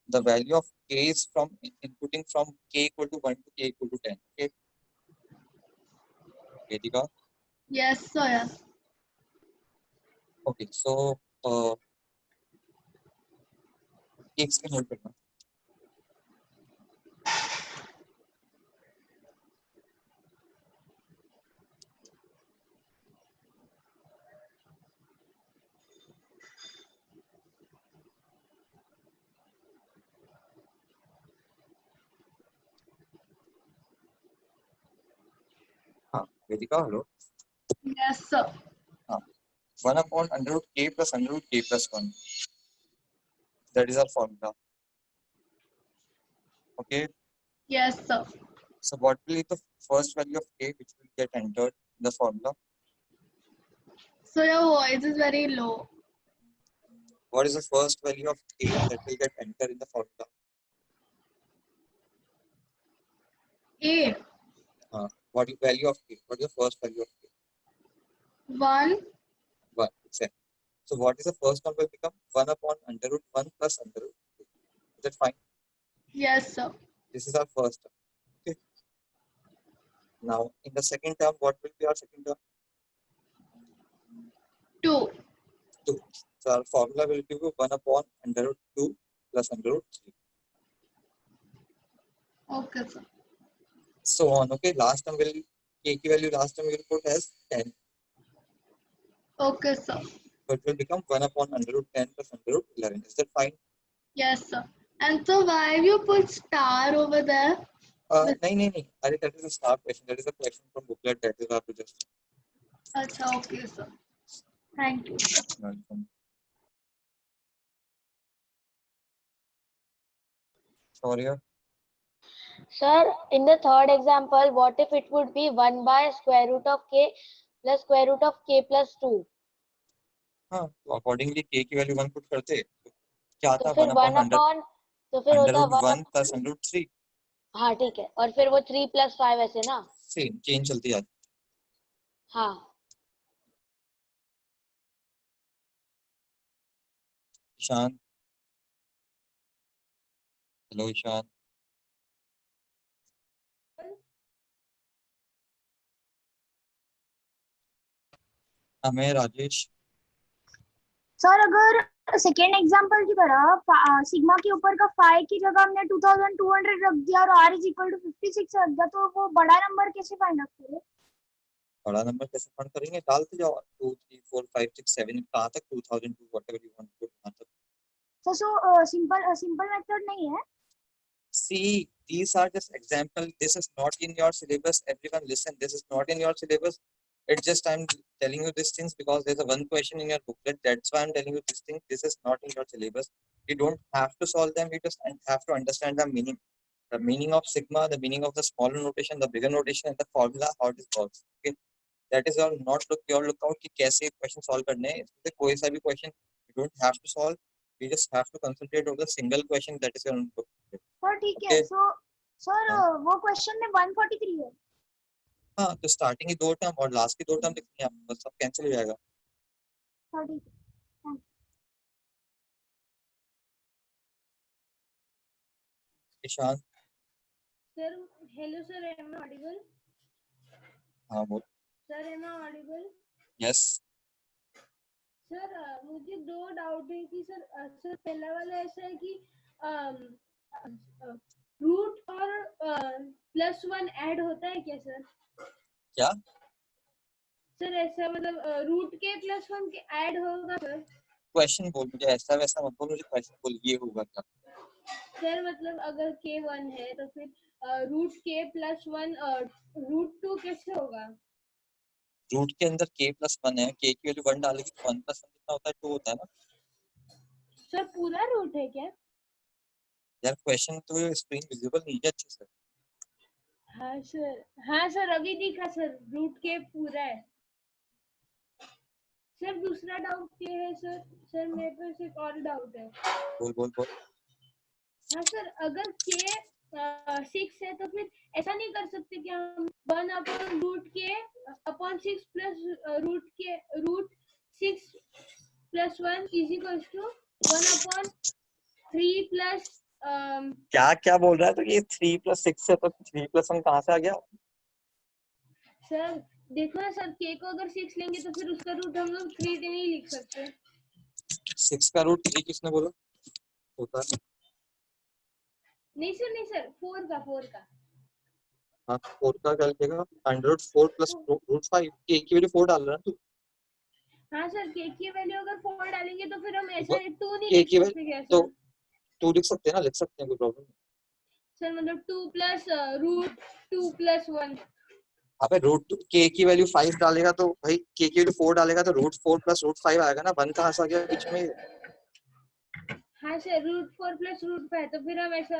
the value of k is from inputting from k equal to 1 to k equal to 10. Okay. Vedika. Yes, sir. Yes. Okay. So एक second hold करना. हाँ वेदिका हेलो. Yes, sir. हाँ 1 upon under root k plus under root k plus 1. That is our formula. Okay. Yes, sir. So what will be the first value of k which will get entered in the formula? So your voice is very low. What is the first value of k that will get entered in the formula? A. What is value of k? What is the first value of k? 1. 1. Exactly. So what is the first term will become 1 upon under root 1 plus under root 2. Is that fine? Yes, sir. This is our first term. Okay. Now in the second term, what will be our second term? 2. 2. So our formula will give you 1 upon under root 2 plus under root 3. Okay, sir. So on. Okay. Last term will k की value last term will put as 10. Okay, sir. So it will become 1 upon under root 10 plus under root 11. Is that fine? Yes, sir. And so why you put star over there? नहीं. अरे that is a star question. That is a question from booklet. That is आप just. अच्छा, okay, sir. Thank you. Welcome. Sorry. Sir, in the third example, what if it would be 1 by square root of k plus square root of k plus 2? हाँ, तो accordingly k की value 1 put करते तो क्या तो आता फिर 1 one upon तो फिर होता under root 1 one plus under root 3 हाँ ठीक है, और फिर वो 3 + 5 ऐसे ना। सेम चेंज चलती जाती। हाँ ईशान, हेलो ईशान। हमें राजेश। सर अगर सेकेंड एग्जांपल की तरह सिग्मा के ऊपर का फाई की जगह हमने 2200 रख दिया और r = 56 रख दिया, तो वो बड़ा नंबर कैसे फाइंड आउट करें? बड़ा नंबर कैसे फाइंड करेंगे? डालते जाओ 2 3 4 5 6 7 कहाँ तक 2002 व्हाटएवर यू वांट टू कहाँ तक। सो सिंपल मेथड नहीं है? See, these are just example. This is not in your syllabus. Everyone listen. This is not in your syllabus. It's just I'm telling you these things because there's a one question in your booklet. That's why I'm telling you this thing. This is not in your syllabus. You don't have to solve them. You just have to understand the meaning. The meaning of sigma, the meaning of the smaller notation, the bigger notation, and the formula, how it works. Okay. That is your not look your lookout कि कैसे question solve करने हैं. इसमें कोई सा भी question you don't have to solve. You just have to concentrate on the single question that is your book. Sir ठीक है। सर वो क्वेश्चन में 143 है। हाँ, तो स्टार्टिंग की 2 टर्म और लास्ट की 2 टर्म लिखनी है आपको, बस सब कैंसिल हो जाएगा। सर ठीक है। Ishan. Sir hello sir, am I audible? हाँ बोल। Sir am I audible? Yes. Sir मुझे 2 डाउट है कि सर पहला वाला ऐसा है कि रूट और +1 ऐड होता है क्या सर? क्या सर ऐसा मतलब रूट के +1 के ऐड होगा सर? क्वेश्चन बोल, मुझे ऐसा वैसा मत बोल, मुझे क्वेश्चन बोल ये होगा क्या? सर मतलब अगर k 1 है तो फिर रूट k +1 रूट 2 कैसे होगा? रूट के अंदर k + 1 है, k की वैल्यू 1 डालेगी तो 1 + 1 कितना होता है? 2 होता है ना सर पूरा रूट है क्या? यार क्वेश्चन तो स्क्रीन विजिबल नहीं है अच्छे से। हाँ सर अभी दिखा सर, रूट के पूरा है। सर दूसरा डाउट क्या है सर? सर मेरे पास एक और डाउट है। बोल। हाँ सर, अगर k 6 है तो फिर ऐसा नहीं कर सकते कि हम 1/√k/6 प्लस रूट 6 + 1 = 1/3 प्लस क्या बोल रहा है? तो ये 3 + 6 है तो 3 + 1 कहाँ से आ गया? सर देखो ना सर, k को अगर 6 लेंगे तो फिर उसका रूट हम लोग 3 नहीं लिख सकते। 6 का रूट 3 किसने बोला होता है? नहीं सर 4 का। हाँ 4 का क्या लिखेगा? √4 + √5 k की वैल्यू 4 डाल रहा है तू। हाँ सर, k की वैल्यू अगर 4 डालेंगे तो फिर हम ऐसा 2 नहीं k लिख की सकते क्या तो सर? तू लिख सकते हैं ना, लिख सकते हैं, कोई प्रॉब्लम नहीं। सर मतलब 2 + √2 + 1। अबे k की वैल्यू 5 डालेगा तो भाई k की वैल्यू 4 डालेगा तो √4 + √5 आएगा ना। 1 कहाँ से आ गया बीच में? हाँ सर, √4 + √5 तो फिर हम ऐसा।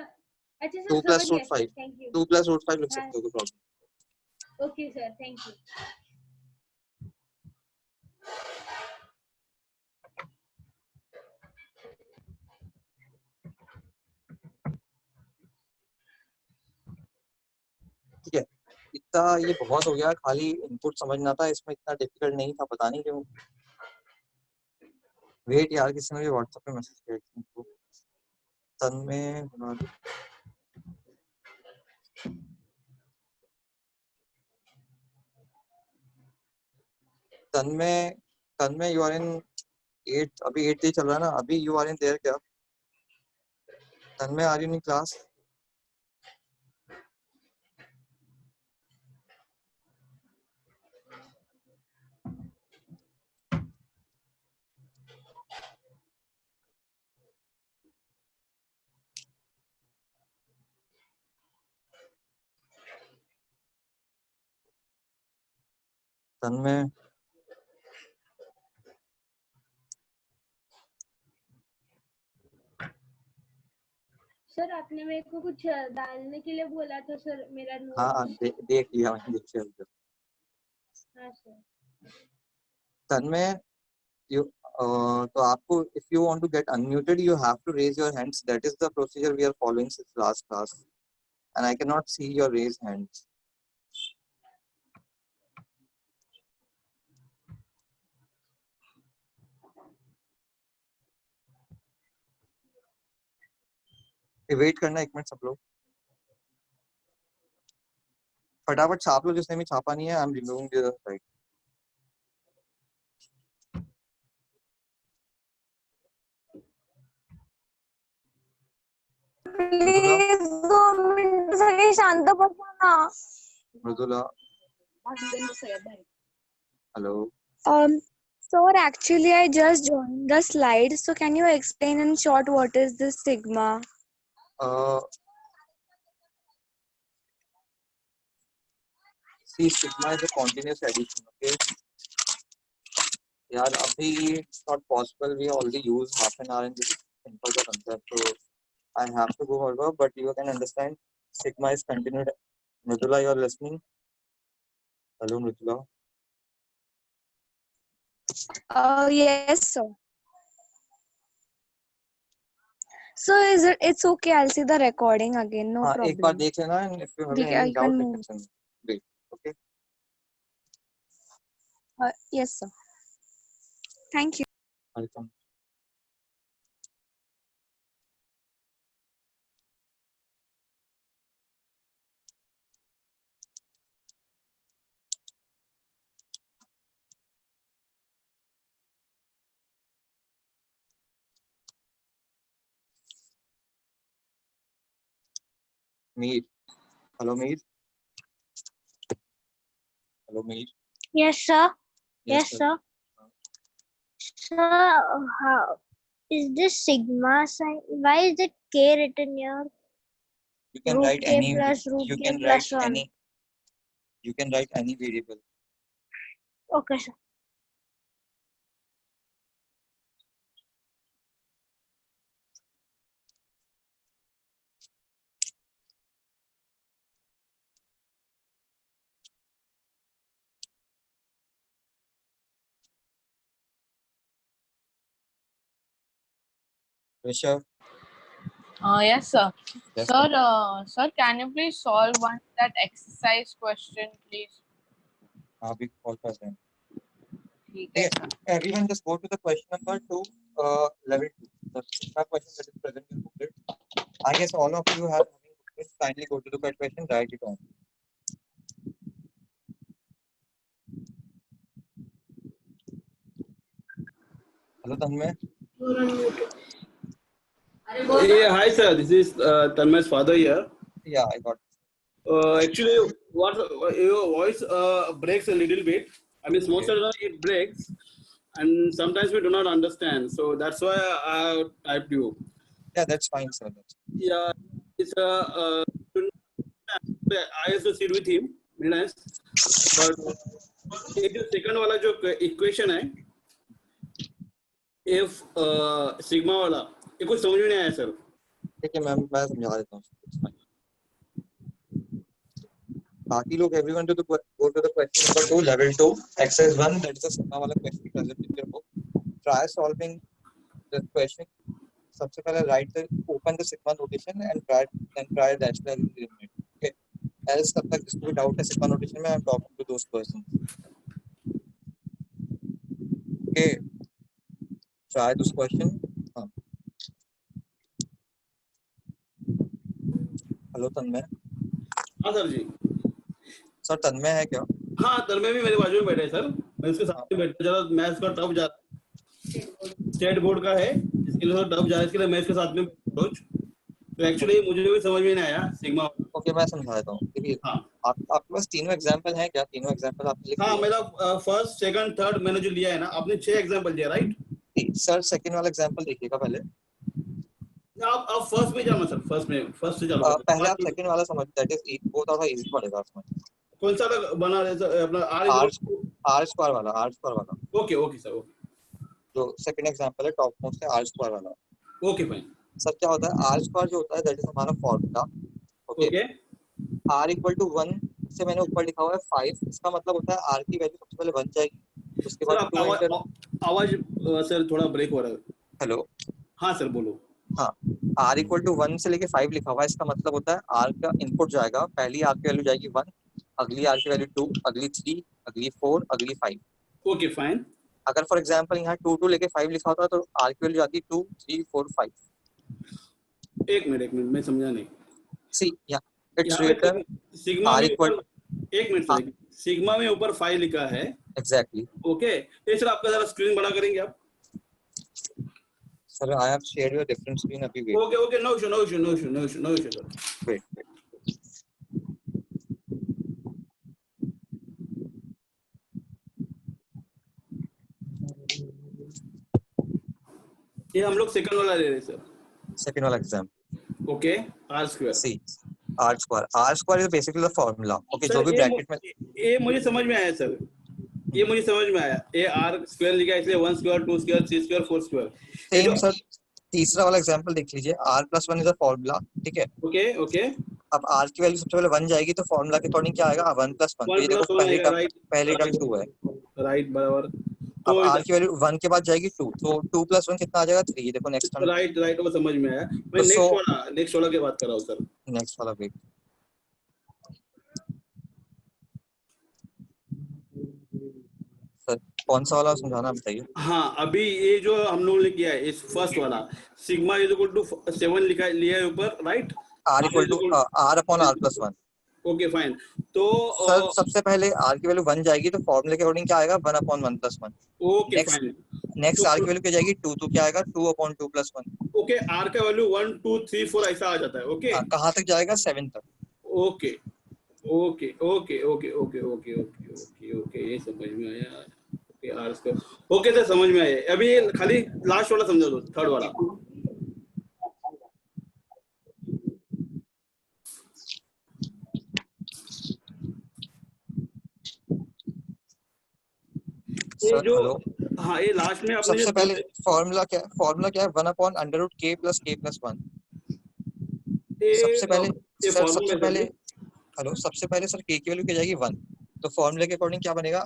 अच्छा सर 2 + समझ गया सर, √5 थैंक यू। 2 + √5 लिख हाँ सकते हो, कोई problem. Okay sir, thank you. ठीक है, इतना ये बहुत हो गया, खाली इनपुट समझना था, इसमें इतना डिफिकल्ट नहीं था, पता नहीं क्यों। वेट यार, किसी ने मुझे व्हाट्सएप पे मैसेज किया इनको तन्मय बना दो। तन्मय यू आर इन 8, अभी 8 ही चल रहा है ना, अभी यू आर इन देयर क्या? Tanmay are you in class? Tanmay sir आपने मेरे को कुछ डालने के लिए बोला था सर, मेरा हाँ नोट्स। देख लिया मैंने, देख लिया। हाँ सर। तन्मय तो आपको if you want to get unmuted you have to raise your hands. That is the procedure we are following since last class, and I cannot see your raised hands. Wait करना 1 minute सब लोग, फटाफट छाप लो जिसने भी छापा नहीं है. I am removing the right. Please 2 minute सगळे शांत बसा ना. Mridula, hello. Sir, actually, I just joined the slide. So, can you explain in short what is this sigma? See, sigma is a continuous addition. Okay. यार अभी it's not possible. We already use half an hour in this simple concept, so I have to go over. But you can understand, sigma is continued. Mridula, you are listening? Hello, Mridula. Yes, sir. So, it's okay. I'll see the recording again. No problem. एक बार देख लेना, and if you have any doubt, you can send me. Great. Okay. Yes, sir. Thank you. Welcome. Meet. Hello, Meet. Hello, Meet. Yes, sir. Yes, Yes, sir. Sir, how is this sigma sign? Why is it k written here? You can Root write k any. plus root You k can plus write 1. any. You can write any variable. Okay, sir. Rishabh. Yes, sir. Yes, Sir, can you please solve that exercise question, please? we call for them. ठीक है. Everyone just go to the question number 2, level 2. The question that is present in booklet. I guess all of you have booklet. Kindly go to the question, write it on. Hello, Tanmay. Yeah, hi sir. This is Tanmay's father here. Yeah, I got it. Actually, what your voice breaks a little bit. I mean, most of the time it breaks, and sometimes we do not understand. So that's why I typed you. Yeah, that's fine, sir. Yeah, it's I used to sit with him, very nice. But एक जो second वाला जो equation है, if sigma वाला, ये कुछ समझ में नहीं आया सर. ठीक है मैम, मैं समझा देता हूँ. बाकी लोग everyone to go to the question number 2, level 2, exercise 1. That is the sigma वाला question present in your book. Try solving the question. सबसे पहले open the sigma notation and try dash line in the limit. Okay. Else तब तक जिसको भी doubt है sigma notation में, I am talking to those persons. Okay. Try this question. Hello Tanmay. हाँ sir जी. Sir तन्मय है क्या? हाँ, तन्मय भी मेरे बाजू में बैठे हैं सर. मैं उसके साथ में बैठा. ज़्यादा मैथ्स का टफ जा रहा है. स्टेट बोर्ड का है, इसके लिए टफ जा रहा है. इसके लिए मैं इसके साथ में अप्रोच. तो एक्चुअली मुझे भी समझ में नहीं आया सिग्मा. ओके, मैं समझा देता हूँ. हाँ. आपके पास तीनों एग्जांपल हैं क्या? तीनों एग्जांपल आपने लिखे? हाँ, मेरा फर्स्ट, सेकंड, थर्ड मैंने जो लिया है ना, आपने 6 एग्जांपल दिया, राइट? सर सेकंड वाला एग्जांपल देखिएगा पहले. आप फर्स्ट में जाना सर. फर्स्ट से चलो. पहले आप सेकंड वाला समझ. दैट इज वो थोड़ा इजी पड़ेगा उसमें. कौन सा बना रहे सर? अपना आर स्क्वायर वाला. Okay sir. ओके. जो सेकंड एग्जांपल है टॉप मोस्ट है, आर स्क्वायर वाला. Okay fine. सर क्या होता है आर स्क्वायर जो होता है, दैट इज हमारा फॉर्मूला. ओके. r = 1 से मैंने ऊपर लिखा हुआ है 5. इसका मतलब होता है r की वैल्यू सबसे पहले 1 जाएगी, उसके बाद 2 एंटर. आवाज सर थोड़ा ब्रेक हो रहा है। हेलो, हाँ सर बोलो। हाँ, r इक्वल टू 1 से लेके 5 लिखा हुआ है, इसका मतलब होता है r का इनपुट जाएगा, पहली r की वैल्यू जाएगी 1, अगली r की वैल्यू 2, अगली 3, अगली 4, अगली 5। Okay fine. अगर फॉर एग्जांपल यहाँ 2 2 लेके 5 लिखा होता तो r की वैल्यू जाती 2 3 4 5। एक मिनट मैं समझा नहीं। सी या इट्स यहाँ पे रिटन सिग्मा r में इक्वल ऊपर, एक मिनट सर, सिग्मा में ऊपर 5 लिखा है। एग्जैक्टली। ओके, ये सर आपका जरा स्क्रीन बड़ा करेंगे आप? Sir I have shared your different screen, अभी wait. Okay, no issue sir. Wait. ये हम लोग सेकंड वाला ले रहे हैं सर। सेकंड वाला example. Okay, r square. See r square is basically the formula. Okay, जो भी ब्रैकेट में, ये मुझे समझ में आया सर, ये मुझे समझ में आया। ये r स्क्वायर लिखा है, इसलिए 1 square 2 square 3 square 4 square. Same sir तीसरा वाला एग्जांपल देख लीजिए, r + 1 इज अ फार्मूला, ठीक है। ओके। अब r की वैल्यू सबसे पहले 1 जाएगी तो फार्मूला के अकॉर्डिंग क्या आएगा, 1 + 1। तो ये देखो पहली टर्म 2 है, राइट बराबर। अब r की वैल्यू 1 के बाद जाएगी 2, तो 2 + 1 कितना आ जाएगा 3। ये देखो नेक्स्ट टर्म। राइट वो समझ में आया। मैं नेक्स्ट वाला की बात कर रहा हूँ सर। नेक्स्ट वाला वेट। सर कौन सा वाला समझाना बताइए। हाँ, अभी ये जो हम लोगों ने किया है, इस फर्स्ट वाला सिग्मा इज इक्वल टू 7 लिखा लिया है ऊपर, right. r equal to r upon r + 1। Okay fine. तो सर सबसे पहले r की वैल्यू 1 जाएगी तो फॉर्मूले के अकॉर्डिंग क्या आएगा, 1 upon 1 + 1। Okay fine. Next r की वैल्यू क्या जाएगी 2, तो क्या आएगा 2 अपॉन 2 + 1। ओके, r का वैल्यू 1 2 3 4 ऐसा आ जाता है। ओके, कहाँ तक जाएगा 7 तक। ओके, ये समझ में आया। Okay, r square. Okay sir, समझ में आया। अभी खाली लास्ट वाला समझा दो, थर्ड वाला। ये जो हाँ, ये लास्ट में आपने सबसे पहले फार्मूला क्या है, 1 अपॉन √k + k + 1। सबसे पहले सर k की वैल्यू क्या जाएगी 1, तो फार्मूले के अकॉर्डिंग क्या बनेगा,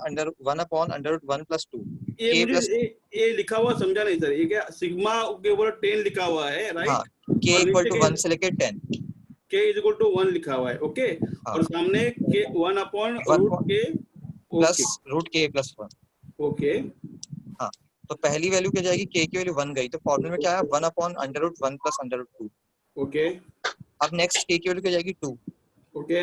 1 अपॉन √1 + 2। ये लिखा हुआ समझा नहीं सर, ये क्या सिग्मा के ऊपर 10 लिखा हुआ है, राइट। हाँ, k = 1 से लेके 10, k = 1 लिखा हुआ है। ओके, और सामने k 1 अपॉन √k + 1। ओके, हाँ, तो पहली वैल्यू क्या जाएगी, k की वैल्यू 1 गई, तो फॉर्मूले में क्या है 1 अपॉन √1 + √2। ओके, अब नेक्स्ट k की वैल्यू क्या जाएगी 2। ओके,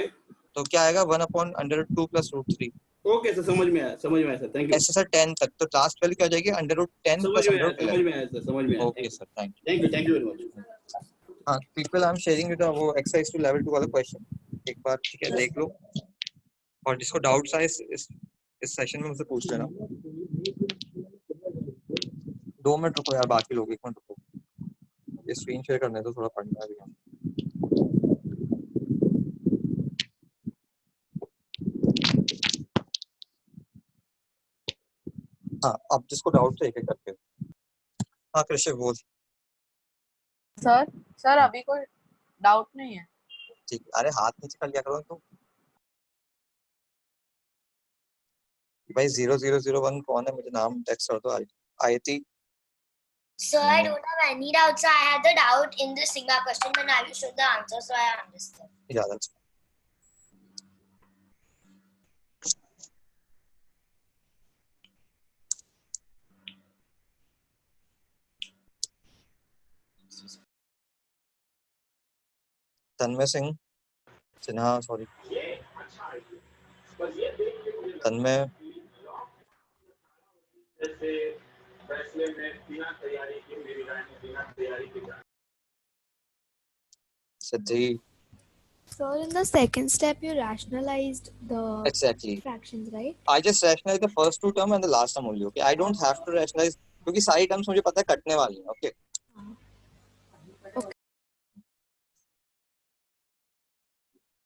तो क्या आएगा 1 अपॉन √2 + √3। ओके सर, समझ में आया सर, थैंक यू। ऐसे सर 10 तक, तो लास्ट वैल्यू क्या जाएगी √10 + √11। समझ में आया sir. Okay sir, thank you very much. हाँ, people I am sharing with वो एक्सरसाइज टू लेवल 2 वाला क्वेश्चन, एक बार ठीक है देख लो, और जिसको डाउट्स आए इस सेशन में मुझसे पूछ लेना। 2 मिनट रुको यार, बाकी लोग 1 मिनट रुको, ये स्क्रीन शेयर करने तो थोड़ा पढ़ना है भी। हाँ, अब जिसको डाउट है एक एक करके। हाँ कृष्ण बोल। सर अभी कोई डाउट नहीं है। ठीक, अरे हाथ नीचे कर लिया करो तो। भाई 0001 कौन है, मुझे नाम टेक्स्ट कर दो। आयती। So I don't have any doubts. So I had the doubt in the sigma question, but now you showed the answer, so I understood. Yeah, that's Tanmay Sinha, sorry Tanmay. Siddhi. So in the second step, you rationalized the exactly fractions, right? I just rationalized the first 2 term and the last term only. Okay, I don't have to rationalize क्योंकि सारी terms मुझे पता है कटने वाली हैं। Okay,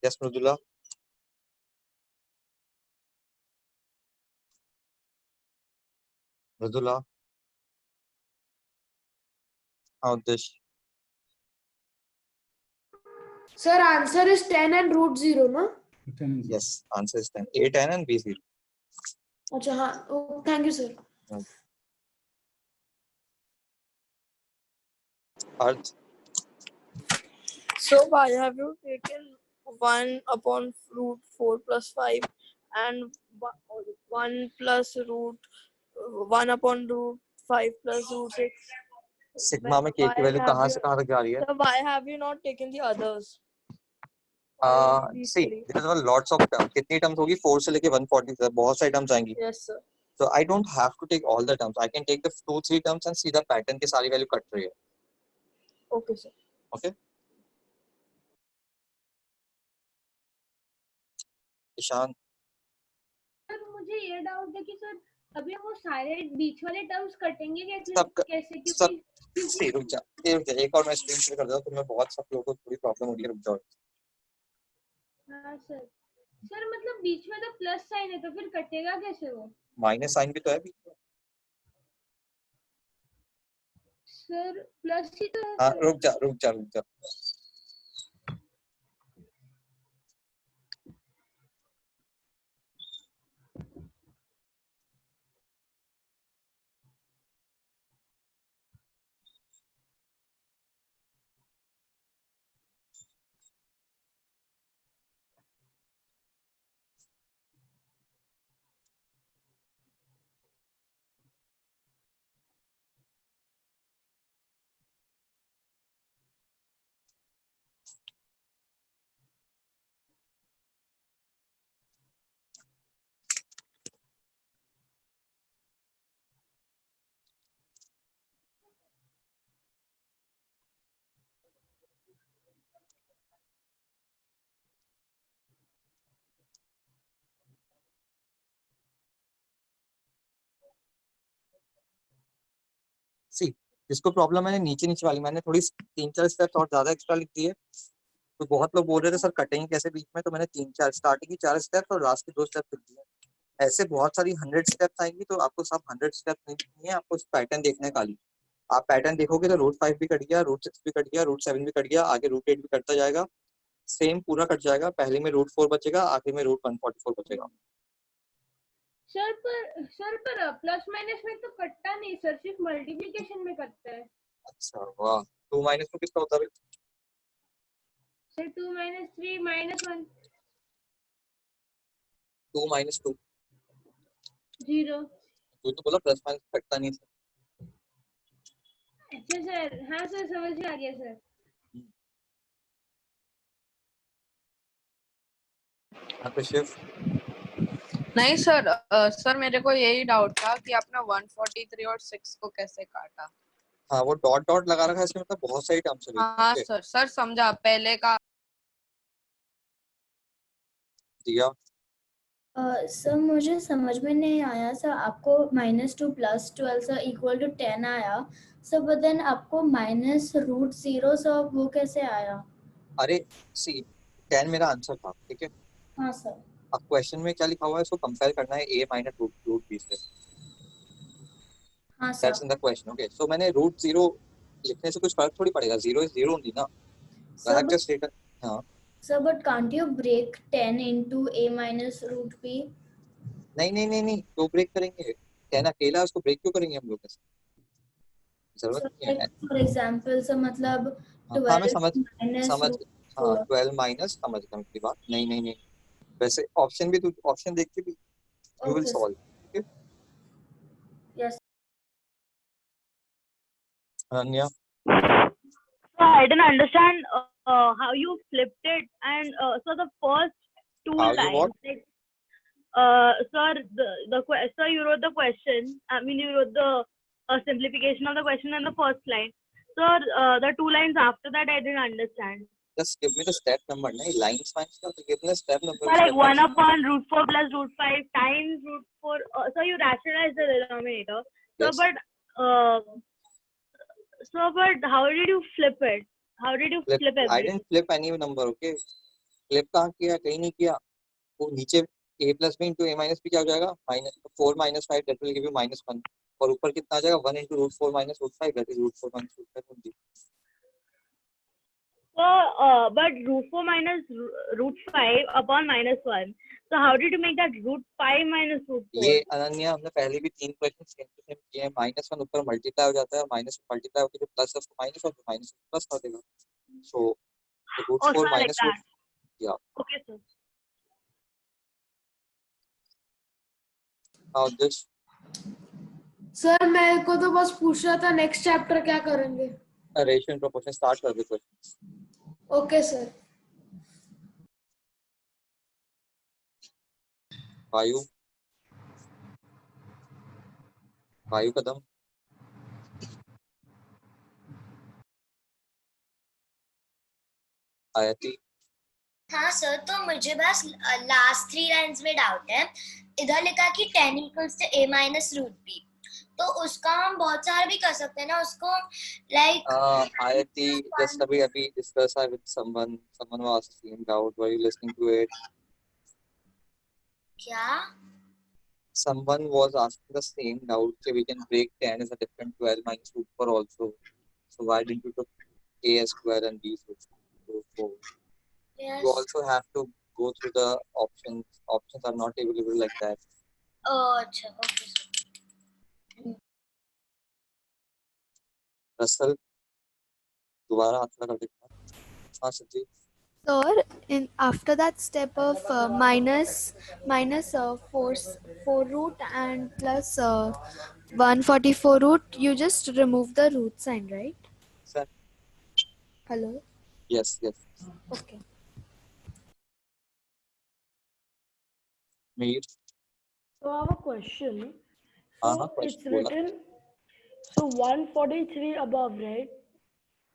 yes Mridula. हाँ उद्देश्य। Sir, answer is 10 and √0, no? Yes, answer is 10. A 10 and B 0. अच्छा हाँ, thank you sir. Earth So why have you taken 1 upon root 4 plus 5 and 1 plus root 1 upon root 5 plus root 6? Sigma में k की value कहाँ से कहाँ तक जा रही है? So why have you not taken the others? See, there are lots of terms. कितनी terms होगी? 4 से लेके 140 तक बहुत सारी terms आएंगी. Yes, sir. So I don't have to take all the terms. I can take the 2-3 terms and see the pattern की सारी वैल्यू कट रही है. Okay, sir. Okay. Ishan. Sir मुझे ये डाउट है कि सर अभी वो सारे बीच वाले टर्म्स कटेंगे कैसे? सब से रुक जा. एक और मैं स्क्रीन शेयर कर देता हूँ. तुम्हें बहुत सब लोगों को थोड़ी प्रॉब्लम हो रही है. रुक जाओ. हाँ सर. सर मतलब बीच में तो प्लस साइन है तो फिर कटेगा कैसे वो? माइनस साइन भी तो है बीच में. सर प्लस ही तो है. हाँ रुक जा. सी जिसको प्रॉब्लम है नीचे वाली मैंने थोड़ी 3-4 स्टेप्स और ज्यादा एक्स्ट्रा लिख दिए. तो बहुत लोग बोल रहे थे सर कटेंगे कैसे बीच में, तो मैंने 3-4 स्टार्टिंग की 4 स्टेप्स और लास्ट के 2 स्टेप्स लिख दिए. ऐसे बहुत सारी 100 स्टेप्स आएंगी तो आपको सब 100 स्टेप्स नहीं है. आपको पैटर्न देखना है खाली. आप पैटर्न देखोगे तो रूट 5 भी कट गया, रूट 6 भी कट गया, रूट 7 भी कट गया, आगे रूट 8 भी कटता जाएगा. सेम पूरा कट जाएगा. पहले में रूट 4 बचेगा, आखिर में रूट 144 बचेगा. सर पर प्लस माइनस में तो कटता नहीं सर, सिर्फ मल्टीप्लिकेशन में कटता है. अच्छा वाह. 2 माइनस में कितना होता है सर? 2 minus 3 minus 1. 2 minus 2 0. तो बोला प्लस माइनस कटता नहीं सर. अच्छा सर. हाँ सर समझ में आ गया सर. नहीं सर. सर मेरे को यही डाउट था कि आपने 143 और 6 को कैसे काटा. हाँ वो डॉट डॉट लगा रखा है इसमें, मतलब बहुत सारी टर्म्स है. हाँ सर समझा. पहले का दिया. सर मुझे समझ में नहीं आया सर. आपको -2 + 12 सर इक्वल टू 10 आया सर, बट देन आपको -√0 सर वो कैसे आया? अरे सी 10 मेरा आंसर था. ठीक है. हाँ सर. अब क्वेश्चन में क्या लिखा हुआ है इसको कंपेयर करना है a - √b से. हाँ sir. That's in the question. Okay so मैंने √0 लिखने से कुछ फर्क थोड़ी पड़ेगा. 0 is 0 ओनली ना. Sir just state. हां sir but can't you break 10 into a - √b? नहीं तो ब्रेक करेंगे. 10 अकेला उसको ब्रेक क्यों करेंगे हम लोग? जरूरत नहीं है. फॉर एग्जांपल सर मतलब 12 मैं समझ -√4. हाँ 12 माइनस समझ गया मेरी बात. नहीं वैसे ऑप्शन भी तू ऑप्शन देख के भी you will solve. Okay yes. Ananya. So I didn't understand how you flipped it, and so the first two How you lines, what? like, sir, sir, you wrote the question. I mean, you wrote the simplification of the question in the first line. Sir, the 2 lines after that I didn't understand. Just give me the step number. नहीं lines fine stuff. Give me the step number. So like 1 upon √4 plus √5 times √4. So you rationalize the denominator. So Yes. but how did you flip it? How did you flip I everything? didn't flip any number. Okay. Flip कहाँ किया? कहीं नहीं किया. वो नीचे a plus b into a minus b क्या हो जाएगा? -4 - 5 that will give you -1. और ऊपर कितना आ जाएगा? 1 into √4 - √5 that is √4 - √5 only. But root 4 minus root 5 upon minus 1. So how did you make that root 5 minus root 4? ये अनन्या हमने पहले भी 3 क्वेश्चन सेम टू सेम किए हैं। -1 ऊपर मल्टीप्लाई हो जाता है और -1 मल्टीप्लाई होकर जो प्लस है उसको माइनस और माइनस प्लस कर देगा। So root 4 like minus root that. या Okay, sir. Now this sir मेरे को तो बस पूछ रहा था नेक्स्ट चैप्टर क्या करेंगे। रेशियो एंड प्रोपोर्शन स्टार्ट कर दे क्वेश्चन। Okay sir. वायु कदम आयती। हाँ सर, तो मुझे बस लास्ट 3 लाइंस में डाउट है। इधर लिखा कि 10 equals to a minus root b, तो उसका हम बहुत सारा भी कर सकते हैं ना उसको, लाइक आयती जस्ट अभी discuss I with someone was asking doubt, were you listening to it? क्या? Someone was asking the same doubt that we can break 10 as a different 12 minus root 4 also, so why didn't you took a square and b square? So Yes. you also have to go through the options are not available like that. अच्छा, okay sir. Russell दोबारा हाथ लगा देखना। हाँ सच्ची। Sir, in after that step of minus 4 root and plus 144 root, you just remove the root sign, right? Sir. Hello. Yes. Okay. Meet. So I have a question. So it's question बोला। written, so 143 above, right?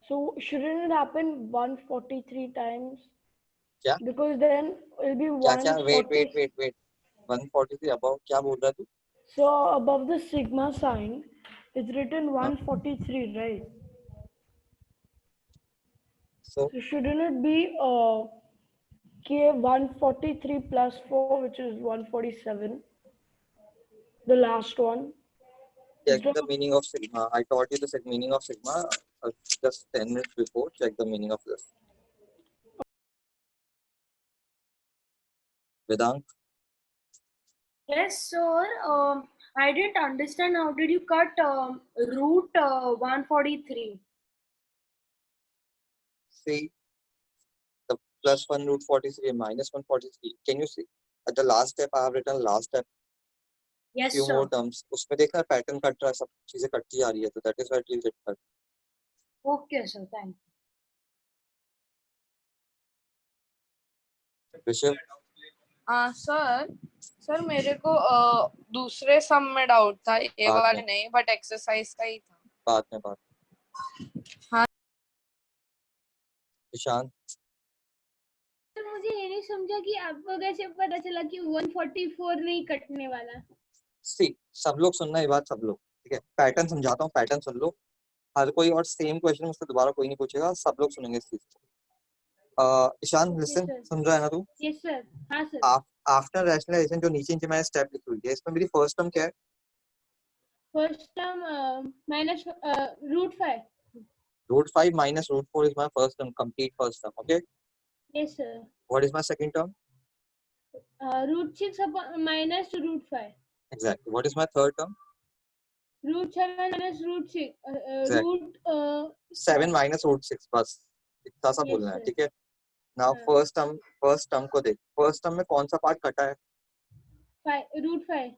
So shouldn't it happen 143 times? क्या? Because then it'll be क्या? 140. Wait. 143 above क्या बोल रहा तू? So above the sigma sign, it's written 143, right? So shouldn't it be K 143 plus 4, which is 147? The last one. check the meaning of sigma. I taught you the meaning of sigma just 10 minutes before. Check the meaning of this. Vedant. Yes, sir. I didn't understand how did you cut root 143? See the plus 1 root 43 minus 143. Can you see at the last step I have written last step? Yes, few sir. more terms. उसमें देखना pattern cut रहा है, सब चीजें कटती जा रही है, तो that is why it will get cut. Okay, sir. Thank you. Rishabh sir मेरे को दूसरे सम में डाउट था, ये बाद वाले में। नहीं, बट एक्सरसाइज का ही था। बात में बात। हाँ ईशान सर मुझे ये नहीं समझा कि आपको कैसे पता चला कि 144 नहीं कटने वाला। सी सब लोग सुनना ये बात, सब लोग ठीक है। पैटर्न समझाता हूँ, पैटर्न सुन लो। हर कोई और सेम क्वेश्चन मुझसे दोबारा कोई नहीं पूछेगा, सब लोग सुनेंगे इस चीज को। ईशान लिसन, सुन रहा है ना तू? Yes sir. हाँ सर। आफ्टर रैशनलाइजेशन जो नीचे मैंने स्टेप लिखी हुई है, इसमें मेरी फर्स्ट टर्म क्या है? First term minus root 5. Root 5 minus root 4 is my first term, complete first term. Okay. Yes sir. What is my second term? Root 6 minus root 5. Exactly. What is my third term? Root 7 minus root 6. Exactly. Root 7 minus root 6 बस इतना सा बोलना है, ठीक है। Now first term को देख, first term में कौन सा पार्ट कटा है? root 5.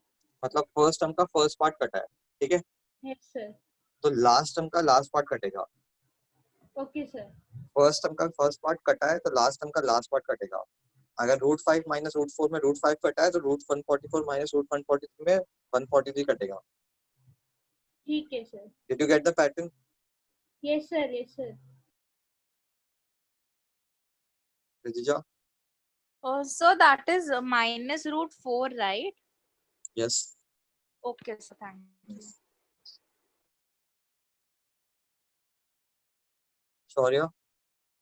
मतलब first term का first पार्ट कटा है, ठीक है। Yes sir. तो last term का last पार्ट कटेगा। Okay sir. फर्स्ट टर्म का फर्स्ट पार्ट कटा है तो लास्ट टर्म का लास्ट पार्ट कटेगा। अगर रूट 5 माइनस रूट 4 में रूट 5 कटा है तो रूट 144 माइनस रूट 143 में 143 कटेगा। ठीक है sir. Did you get the pattern? Yes sir. Yes sir. Rijija? So that is minus root 4, right? Yes. Okay, so thank you. Shaurya?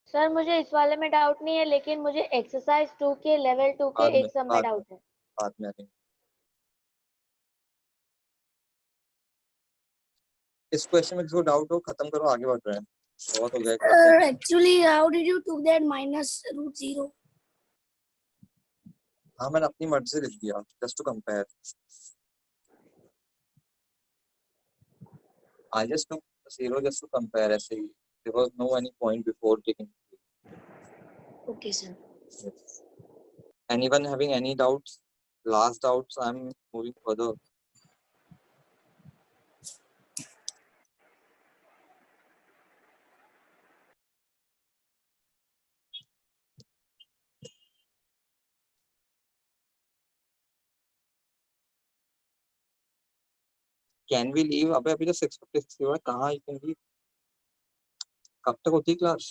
Sir मुझे इस वाले में डाउट नहीं है, लेकिन मुझे एक्सरसाइज 2 के लेवल 2 के एक सम में डाउट है। बाद में आएंगे। इस क्वेश्चन में जो डाउट हो खत्म करो, आगे बढ़ रहे हैं। बहुत हो गया Actually, how did you took that minus root 0? हाँ मैंने अपनी मर्जी से लिख दिया just to compare. I just took 0 just to compare ऐसे ही. There was no any point before taking. Okay, sir. Yes. Anyone having any doubts? Last doubts, I'm moving further. Can we leave? अबे अभी तो 6:56 हुआ है, कहाँ you can leave? कब तक होती है क्लास?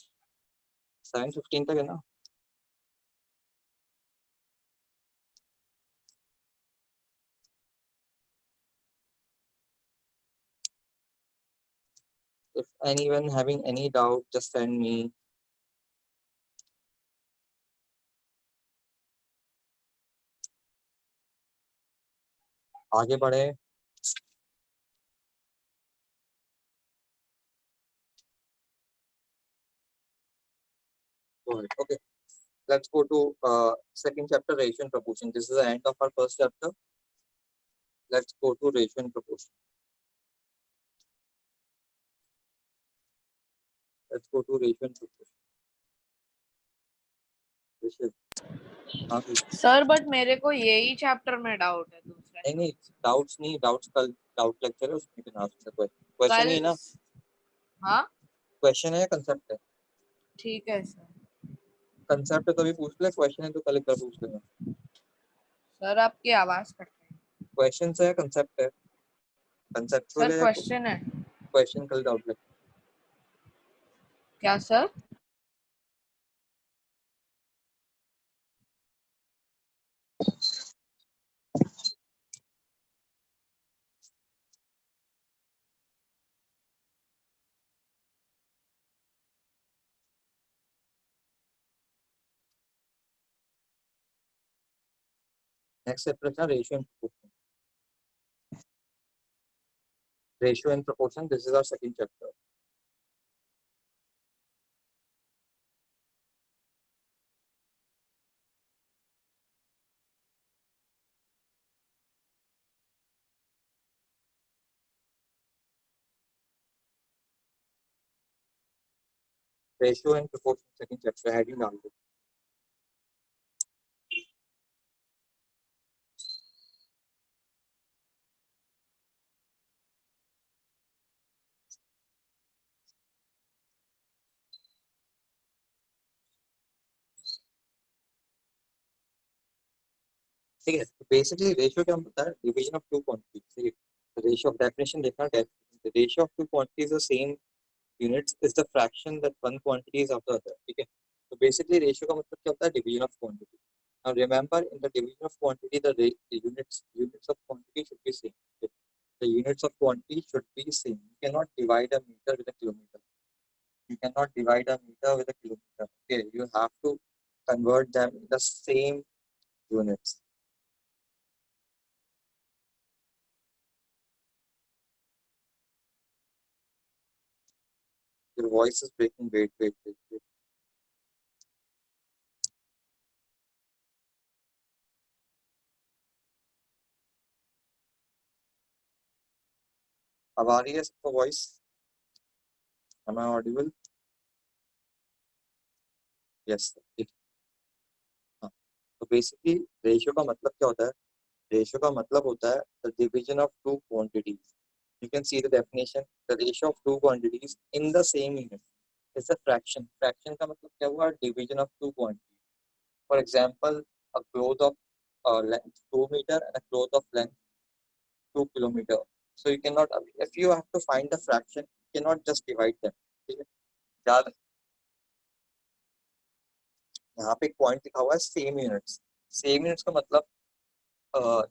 7:15 तक है ना? If anyone having any doubt, just send me. आगे बढ़े. Go ahead. Okay. Let's go to second chapter, ratio and proportion. This is the end of our first chapter. Let's go to ratio and proportion. Let's go to ratio and proportion. हाँ sir but मेरे को यही chapter में doubt है दूसरा नहीं doubts नहीं doubts कल डाउट लेक्चर है उसमें can ask the question है ना हाँ क्वेश्चन है या कंसेप्ट है ठीक है सर कंसेप्ट है तो अभी पूछ ले क्वेश्चन है तो कल एक बार पूछ लेना सर आपकी आवाज कट रही है क्वेश्चन है या कंसेप्ट है कंसेप्चुअल सर है क्वेश्चन है क्वेश्चन कल डाउट लेक्चर क्या सर नेक्स्ट चैप्टर था ratio and proportion ratio and proportion this is our second chapter ratio and proportion second chapter heading डाल दो ठीक है बेसिकली रेशियो क्या होता है डिवीजन ऑफ टू क्वांटिटीज ठीक है रेशियो ऑफ डेफिनेशन देखना definition ratio of two quantities the same units is the fraction that one quantity is of the other ठीक है तो basically ratio का मतलब क्या होता है division of quantity now remember in the division of quantity the units of quantity should be same okay? The units of quantity should be same you cannot divide a meter with a kilometer you cannot divide a meter with a kilometer okay you have to convert them in the same units your voice is breaking wait अब आ रही है सबको voice am I audible yes हाँ तो basically ratio का मतलब क्या होता है रेशियो का मतलब होता है the division of two quantities you can see the definition the ratio of two quantities in the same unit is a fraction fraction का मतलब क्या हुआ division of two quantities for example a cloth of length 2 meter and a cloth of length 2 kilometer so you cannot if you have to find the fraction you cannot just divide them ठीक है याद यहाँ पे एक point लिखा हुआ है same units का मतलब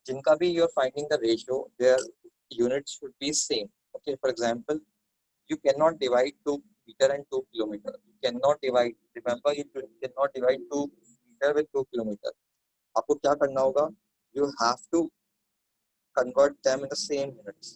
जिनका भी you are finding the ratio their units should be same okay for example you cannot divide 2 meter and 2 kilometer you cannot divide remember you cannot divide 2 meter with 2 kilometer आपको क्या करना होगा you have to convert them in the same units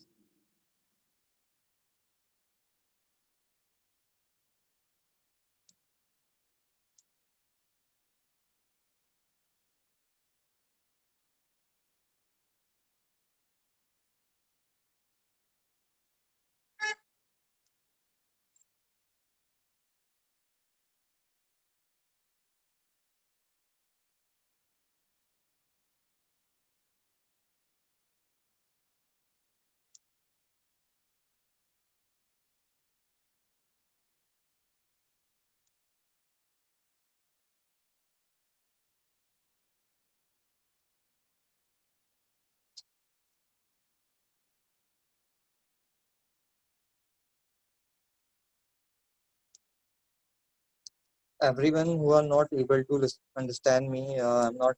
Everyone who are not able to understand me, I'm not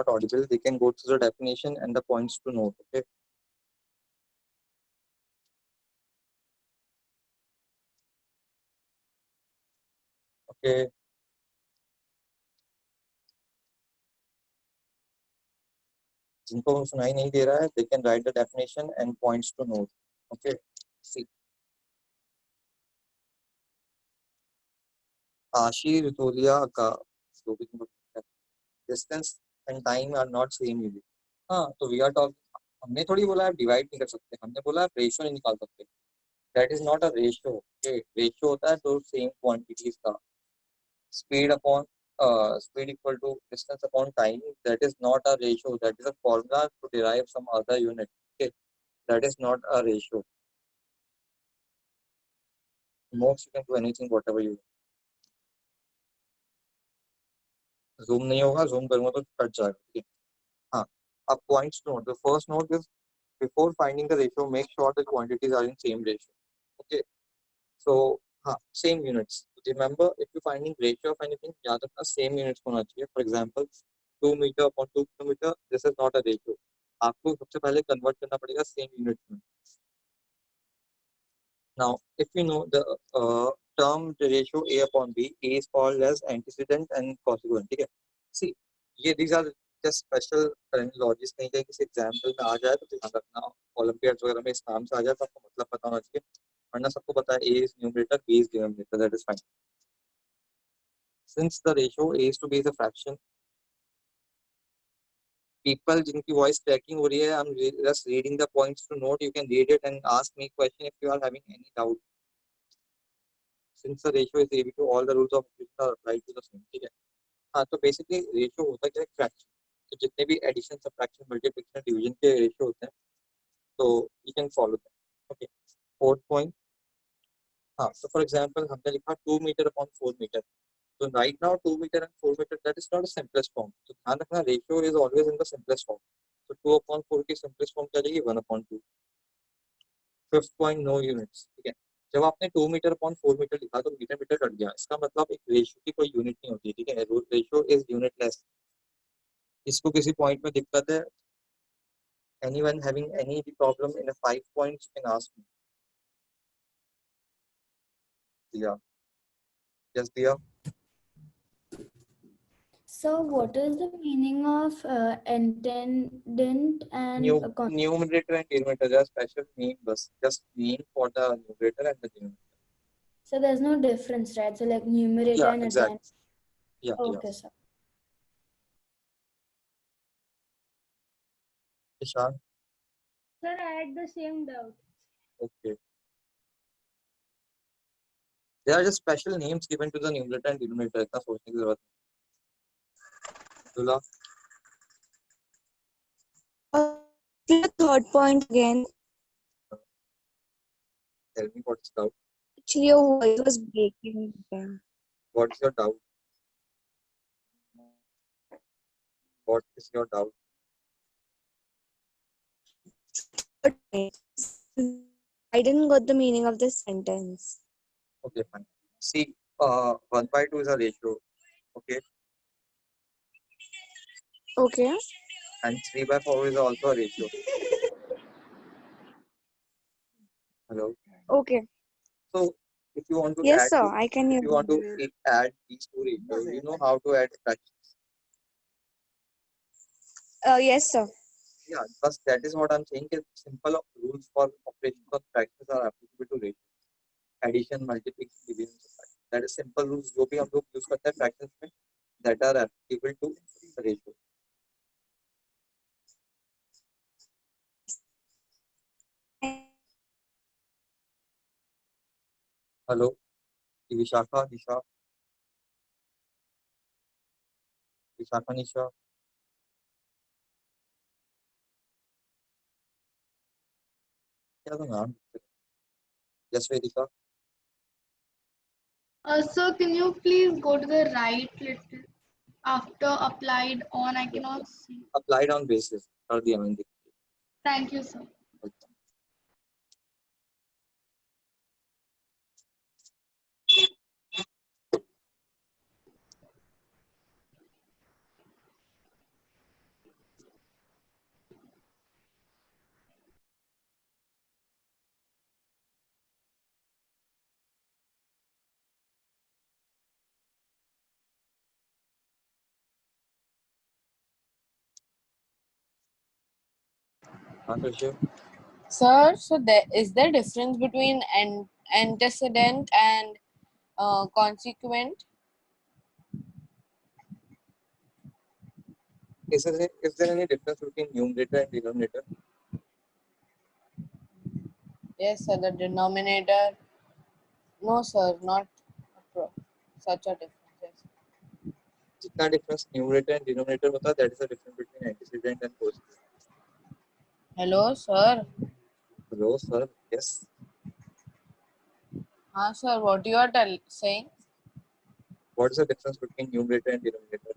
audible. They can go through the definition and the points to note. Okay. Okay. जिनको सुनाई नहीं दे रहा है, they can write the definition and points to note. Okay. See. Ashi, Ritolia का जो भी तुमको distance and time are not same unit. हाँ, तो we are talking. हमने थोड़ी बोला है डिवाइड नहीं कर सकते, हमने बोला है रेशियो नहीं निकाल सकते. That is not a ratio. Okay. Ratio होता है दो सेम क्वांटिटीज का. Speed equal to distance upon time. That is not a ratio. That is a formula to derive some other unit. Okay. That is not a ratio. Most you can do anything whatever you want. Zoom नहीं होगा, zoom करूँगा तो cut जाएगा. Okay. हाँ. अब points note. The first note is before finding the ratio, make sure the quantities are in same ratio. Okay. So same units. Remember, if you're finding ratio of anything, याद रखना same units होना चाहिए. For example, 2 meter upon 2 kilometer, this is not a ratio. आपको सबसे पहले convert करना पड़ेगा same units में. Now, if you know the term the ratio A upon B, A is called as antecedent and consequent. ठीक है? See, these are just special terminologies. कहीं कहीं किसी example में आ जाए तो ध्यान रखना. Olympiads वगैरह में इस नाम से आ जाए तो आपको मतलब पता होना चाहिए. वरना सबको पता है A is numerator, B is denominator. That is fine. Since the ratio A is to B is a fraction, people जिनकी voice cracking हो रही है, I'm just reading the points to note. You can read it and ask me question if you are having any doubt. Since the ratio is AB to all the rules of equation are applied to the same. ठीक है? हाँ, तो basically ratio होता है क्या fraction. तो जितने भी addition, subtraction, multiplication, division के ratio होते हैं, तो you can follow them. Okay. Fourth point. हाँ, so for example हमने लिखा 2 meter upon 4 meter. So right now 2 meter and 4 meter, that is not the simplest form. So ध्यान रखना ratio is always in the simplest form. So 2 upon 4 की simplest form क्या जाएगी 1 upon 2. Fifth point, no units. ठीक है? जब आपने 2 metre upon 4 metre लिखा तो मीटर मीटर कट गया. इसका मतलब एक रेशियो की कोई यूनिट नहीं होती. ठीक है? Ratio is unitless. इसको किसी पॉइंट में दिक्कत है, anyone having any problem in the 5 points you can ask me. Yeah. Yes, dear. So what is the meaning of antecedent and Numerator and denominator, there are special name, just name for the numerator and the denominator. So there's no difference, right? So like numerator and exactly. Yeah, okay, sir. Ishan? Sir, I had the same doubt. Okay. There are just special names given to the numerator and denominator. इतना सोचने की जरूरत नहीं. Dula? The third point again. Tell me what's doubt. Actually, your voice was breaking again. What's your doubt? What is your doubt? I didn't got the meaning of this sentence. Okay, fine. See, 1/2 is a ratio. Okay. Okay. And 3/4 is also a ratio. Hello. Okay. So, if you want to Yes, add, sir, I can hear if you want to add these two ratios, you know how to add fractions. Yes, sir. Yeah, because that is what I'm saying. Is simple rules for operations of fractions are applicable to ratios. Addition, multiplication, division. That is simple rules. जो भी हम लोग use करते हैं fractions में, that are applicable to the ratio. Hello, Vishakha, Nisha. Vishakha, Nisha. क्या तो नाम? Yes, Vedika. So can you please go to the right little after applied on? I cannot see. Applied on basis or the amendment. Thank you, sir. हाँ कृषि Sir, so is there difference between antecedent and consequent? is there any difference between numerator and denominator? Yes, sir. The denominator. No, sir. Not such a difference. Yes. जितना difference numerator and denominator होता है, that is the difference between antecedent and postcedent. Hello, sir. Hello sir, yes. Sir. What you are saying? What is the difference between numerator and denominator?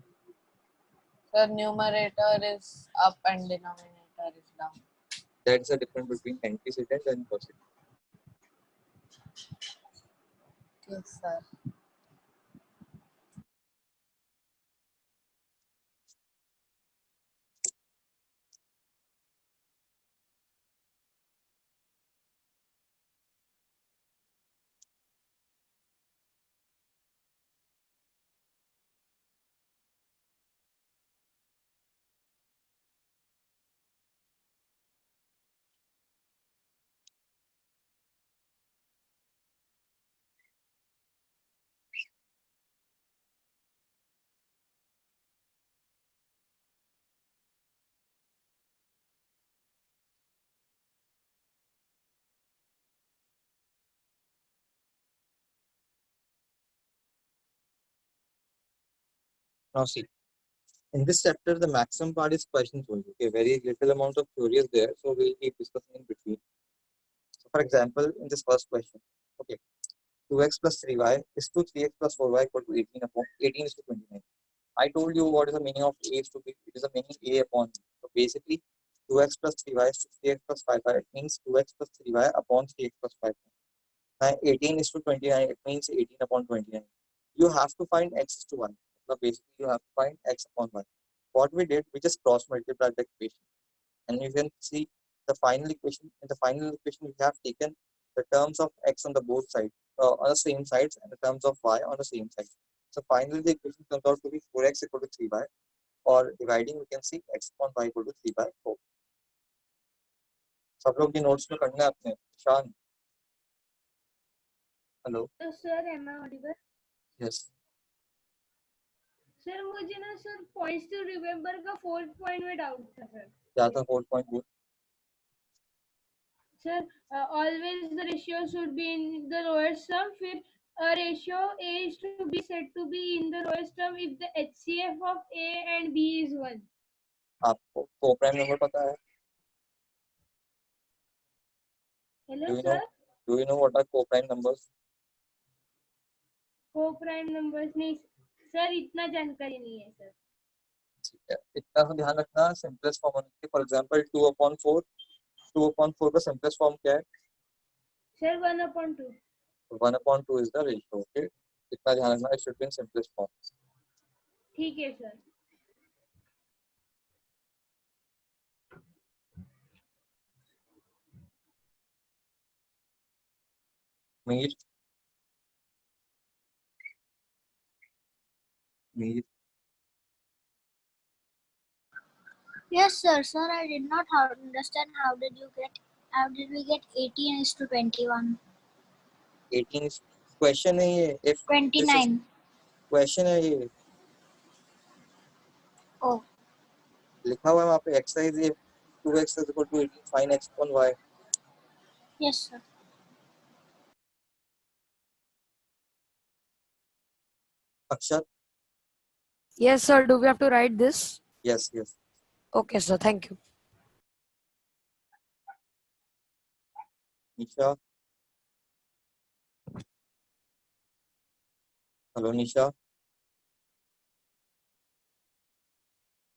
Sir, numerator is up and denominator is down. That is the difference between antecedent and postcedent. Yes, sir. Now see, in this chapter, the maximum part is questions only. Okay, very little amount of theory is there, so we'll keep discussing in between. So for example, in this first question, okay, 2x plus 3y is to 3x plus 4y equal to 18 upon 18 is to 29. I told you what is the meaning of a is to b. It is the meaning a upon b. So basically, 2x plus 3y is to 3x plus 5y. It means 2x plus 3y upon 3x plus 5y. Now 18 is to 29. It means 18 upon 29. You have to find x is to y. So basically, you have to find x upon y. What we did, we just cross multiplied the equation, and you can see the final equation. In the final equation, we have taken the terms of x on the both sides, on the same sides, and the terms of y on the same side. So finally, the equation comes out to be 4x equal to 3y, or dividing, we can see x upon y equal to 3 by 4. सब लोग ये notes में करना है अपने. शान, hello. Sir am I audible? Yes. Sir मुझे ना सर पॉइंट्स टू रिमेम्बर का 4th पॉइंट में डाउट था सर. क्या था 4th पॉइंट वो? Sir always the ratio should be in the lowest sum. फिर a ratio A is to be said to be in the lowest term if the HCF of A and B is 1. आपको coprime number पता है? Hello sir. Do you know what are coprime numbers? Co-prime numbers नहीं sir, इतना जानकारी नहीं है sir. ठीक है, इतना सा ध्यान रखना. सिंपलेस्ट फॉर्म होने के, फॉर एग्जांपल 2/4 का सिंपलेस्ट फॉर्म क्या है? Sir 1/2. 1/2 is the ratio. Okay, इतना ध्यान रखना. It should be in simplest form. ठीक है sir. Mir Yes, sir. Sir, I did not understand how did we get 18 is to 21? 18 is question है ये. If 29. question है ये. Oh. लिखा हुआ है वहाँ पे एक्सरसाइज ये 2x is equal to 18, find x upon y. Yes, sir. Akshat? Yes, sir. Do we have to write this? Yes, yes. Okay, sir. Thank you. Nisha? Hello, Nisha?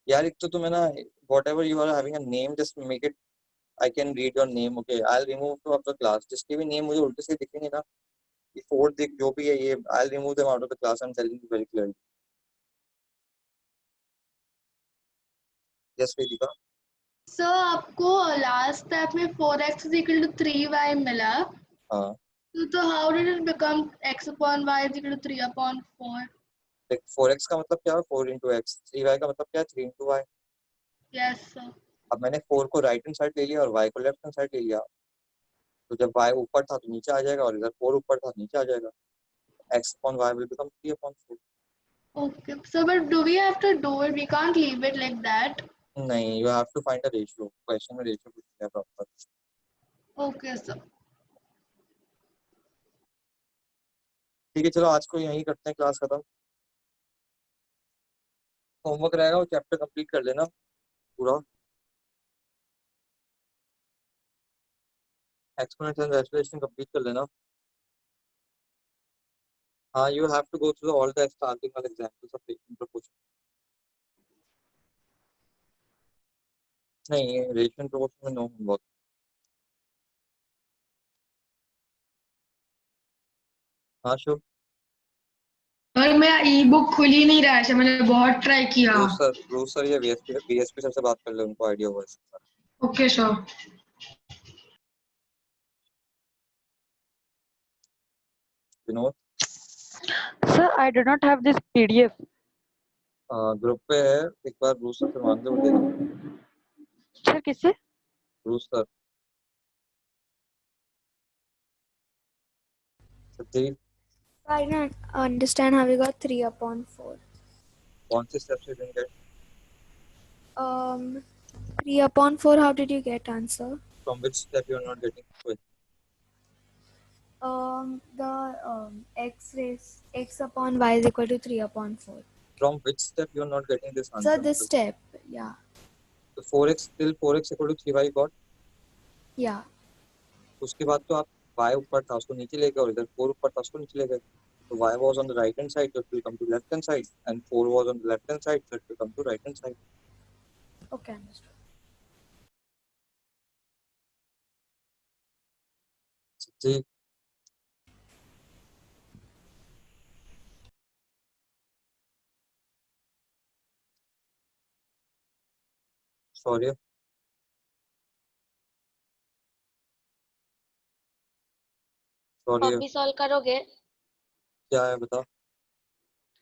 यार एक तो तुम्हें ना, whatever you are having a name, just make it, I can read your name. Okay, I'll remove you of the class. जिसके भी name मुझे उल्टे से दिखेंगे ना, ये 4 दिख जो भी है ये, I'll remove them out of the class. I'm telling you very clearly. Yes, Vedika. So आपको लास्ट स्टेप में 4x is equal to 3y मिला. हाँ. तो how did it become x upon y is equal to 3 upon 4? Like 4x का मतलब क्या है? 4 into x. 3y का मतलब क्या है? 3 into y. Yes, sir. अब मैंने 4 को राइट हैंड साइड ले लिया और y को लेफ्ट हैंड साइड ले लिया, तो जब y ऊपर था तो नीचे आ जाएगा और इधर 4 ऊपर था नीचे आ जाएगा, x upon y will become 3 upon 4. Okay, so but do we have to do it? We can't leave it like that. नहीं, you have to find a ratio. Question में रेशियो पूछ लिया प्रॉपर. Okay, sir. ठीक है, चलो आज को यहीं करते हैं, क्लास खत्म. होमवर्क रहेगा वो चैप्टर कंप्लीट कर लेना पूरा. एक्सपोनेंट एंड रेशनलाइजेशन कंप्लीट कर लेना. हाँ, you have to go through all the example examples of ratio proportion. नहीं, रेशियो प्रोपोर्शन में नो होमवर्क. हाँ शुभ. सर मेरा ई बुक खुल ही नहीं रहा है, मैंने बहुत ट्राई किया. रूस सर या बीएसपी सर से बात कर ले, उनको आइडिया होगा इसका. Okay sir. Vinod Sir, I do not have this PDF. Group पे है, एक बार रूस सर से मांग लो, वो दे देंगे. Sir, किससे? रूस सर. सच्ची I don't understand how we got 3 upon 4. कौन से स्टेप से देंगे? 3 upon 4, how did you get answer? From which step you are not getting with? X upon y is equal to 3 upon 4. From which step you are not getting this answer? So this step, yeah. So 4x till 4x equal to 3y got. Yeah. उसके बाद तो आप y ऊपर था उसको नीचे ले गए और इधर 4 ऊपर था उसको नीचे ले गए. So y was on the right hand side, so it will come to left hand side, and 4 was on the left hand side, so it will come to right hand side. Okay, understood. Ji. Sorry. Copy solve करोगे? क्या है बता.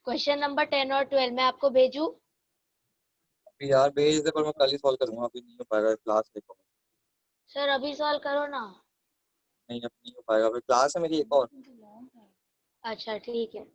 Question number 10 और 12 मैं आपको भेजूं? यार भेज दे, पर मैं कल ही सॉल्व करूंगा, अभी नहीं हो पाएगा, क्लास देखो. सर अभी सॉल्व करो ना. नहीं, अब नहीं हो पाएगा, फिर क्लास है मेरी एक और. अच्छा ठीक है.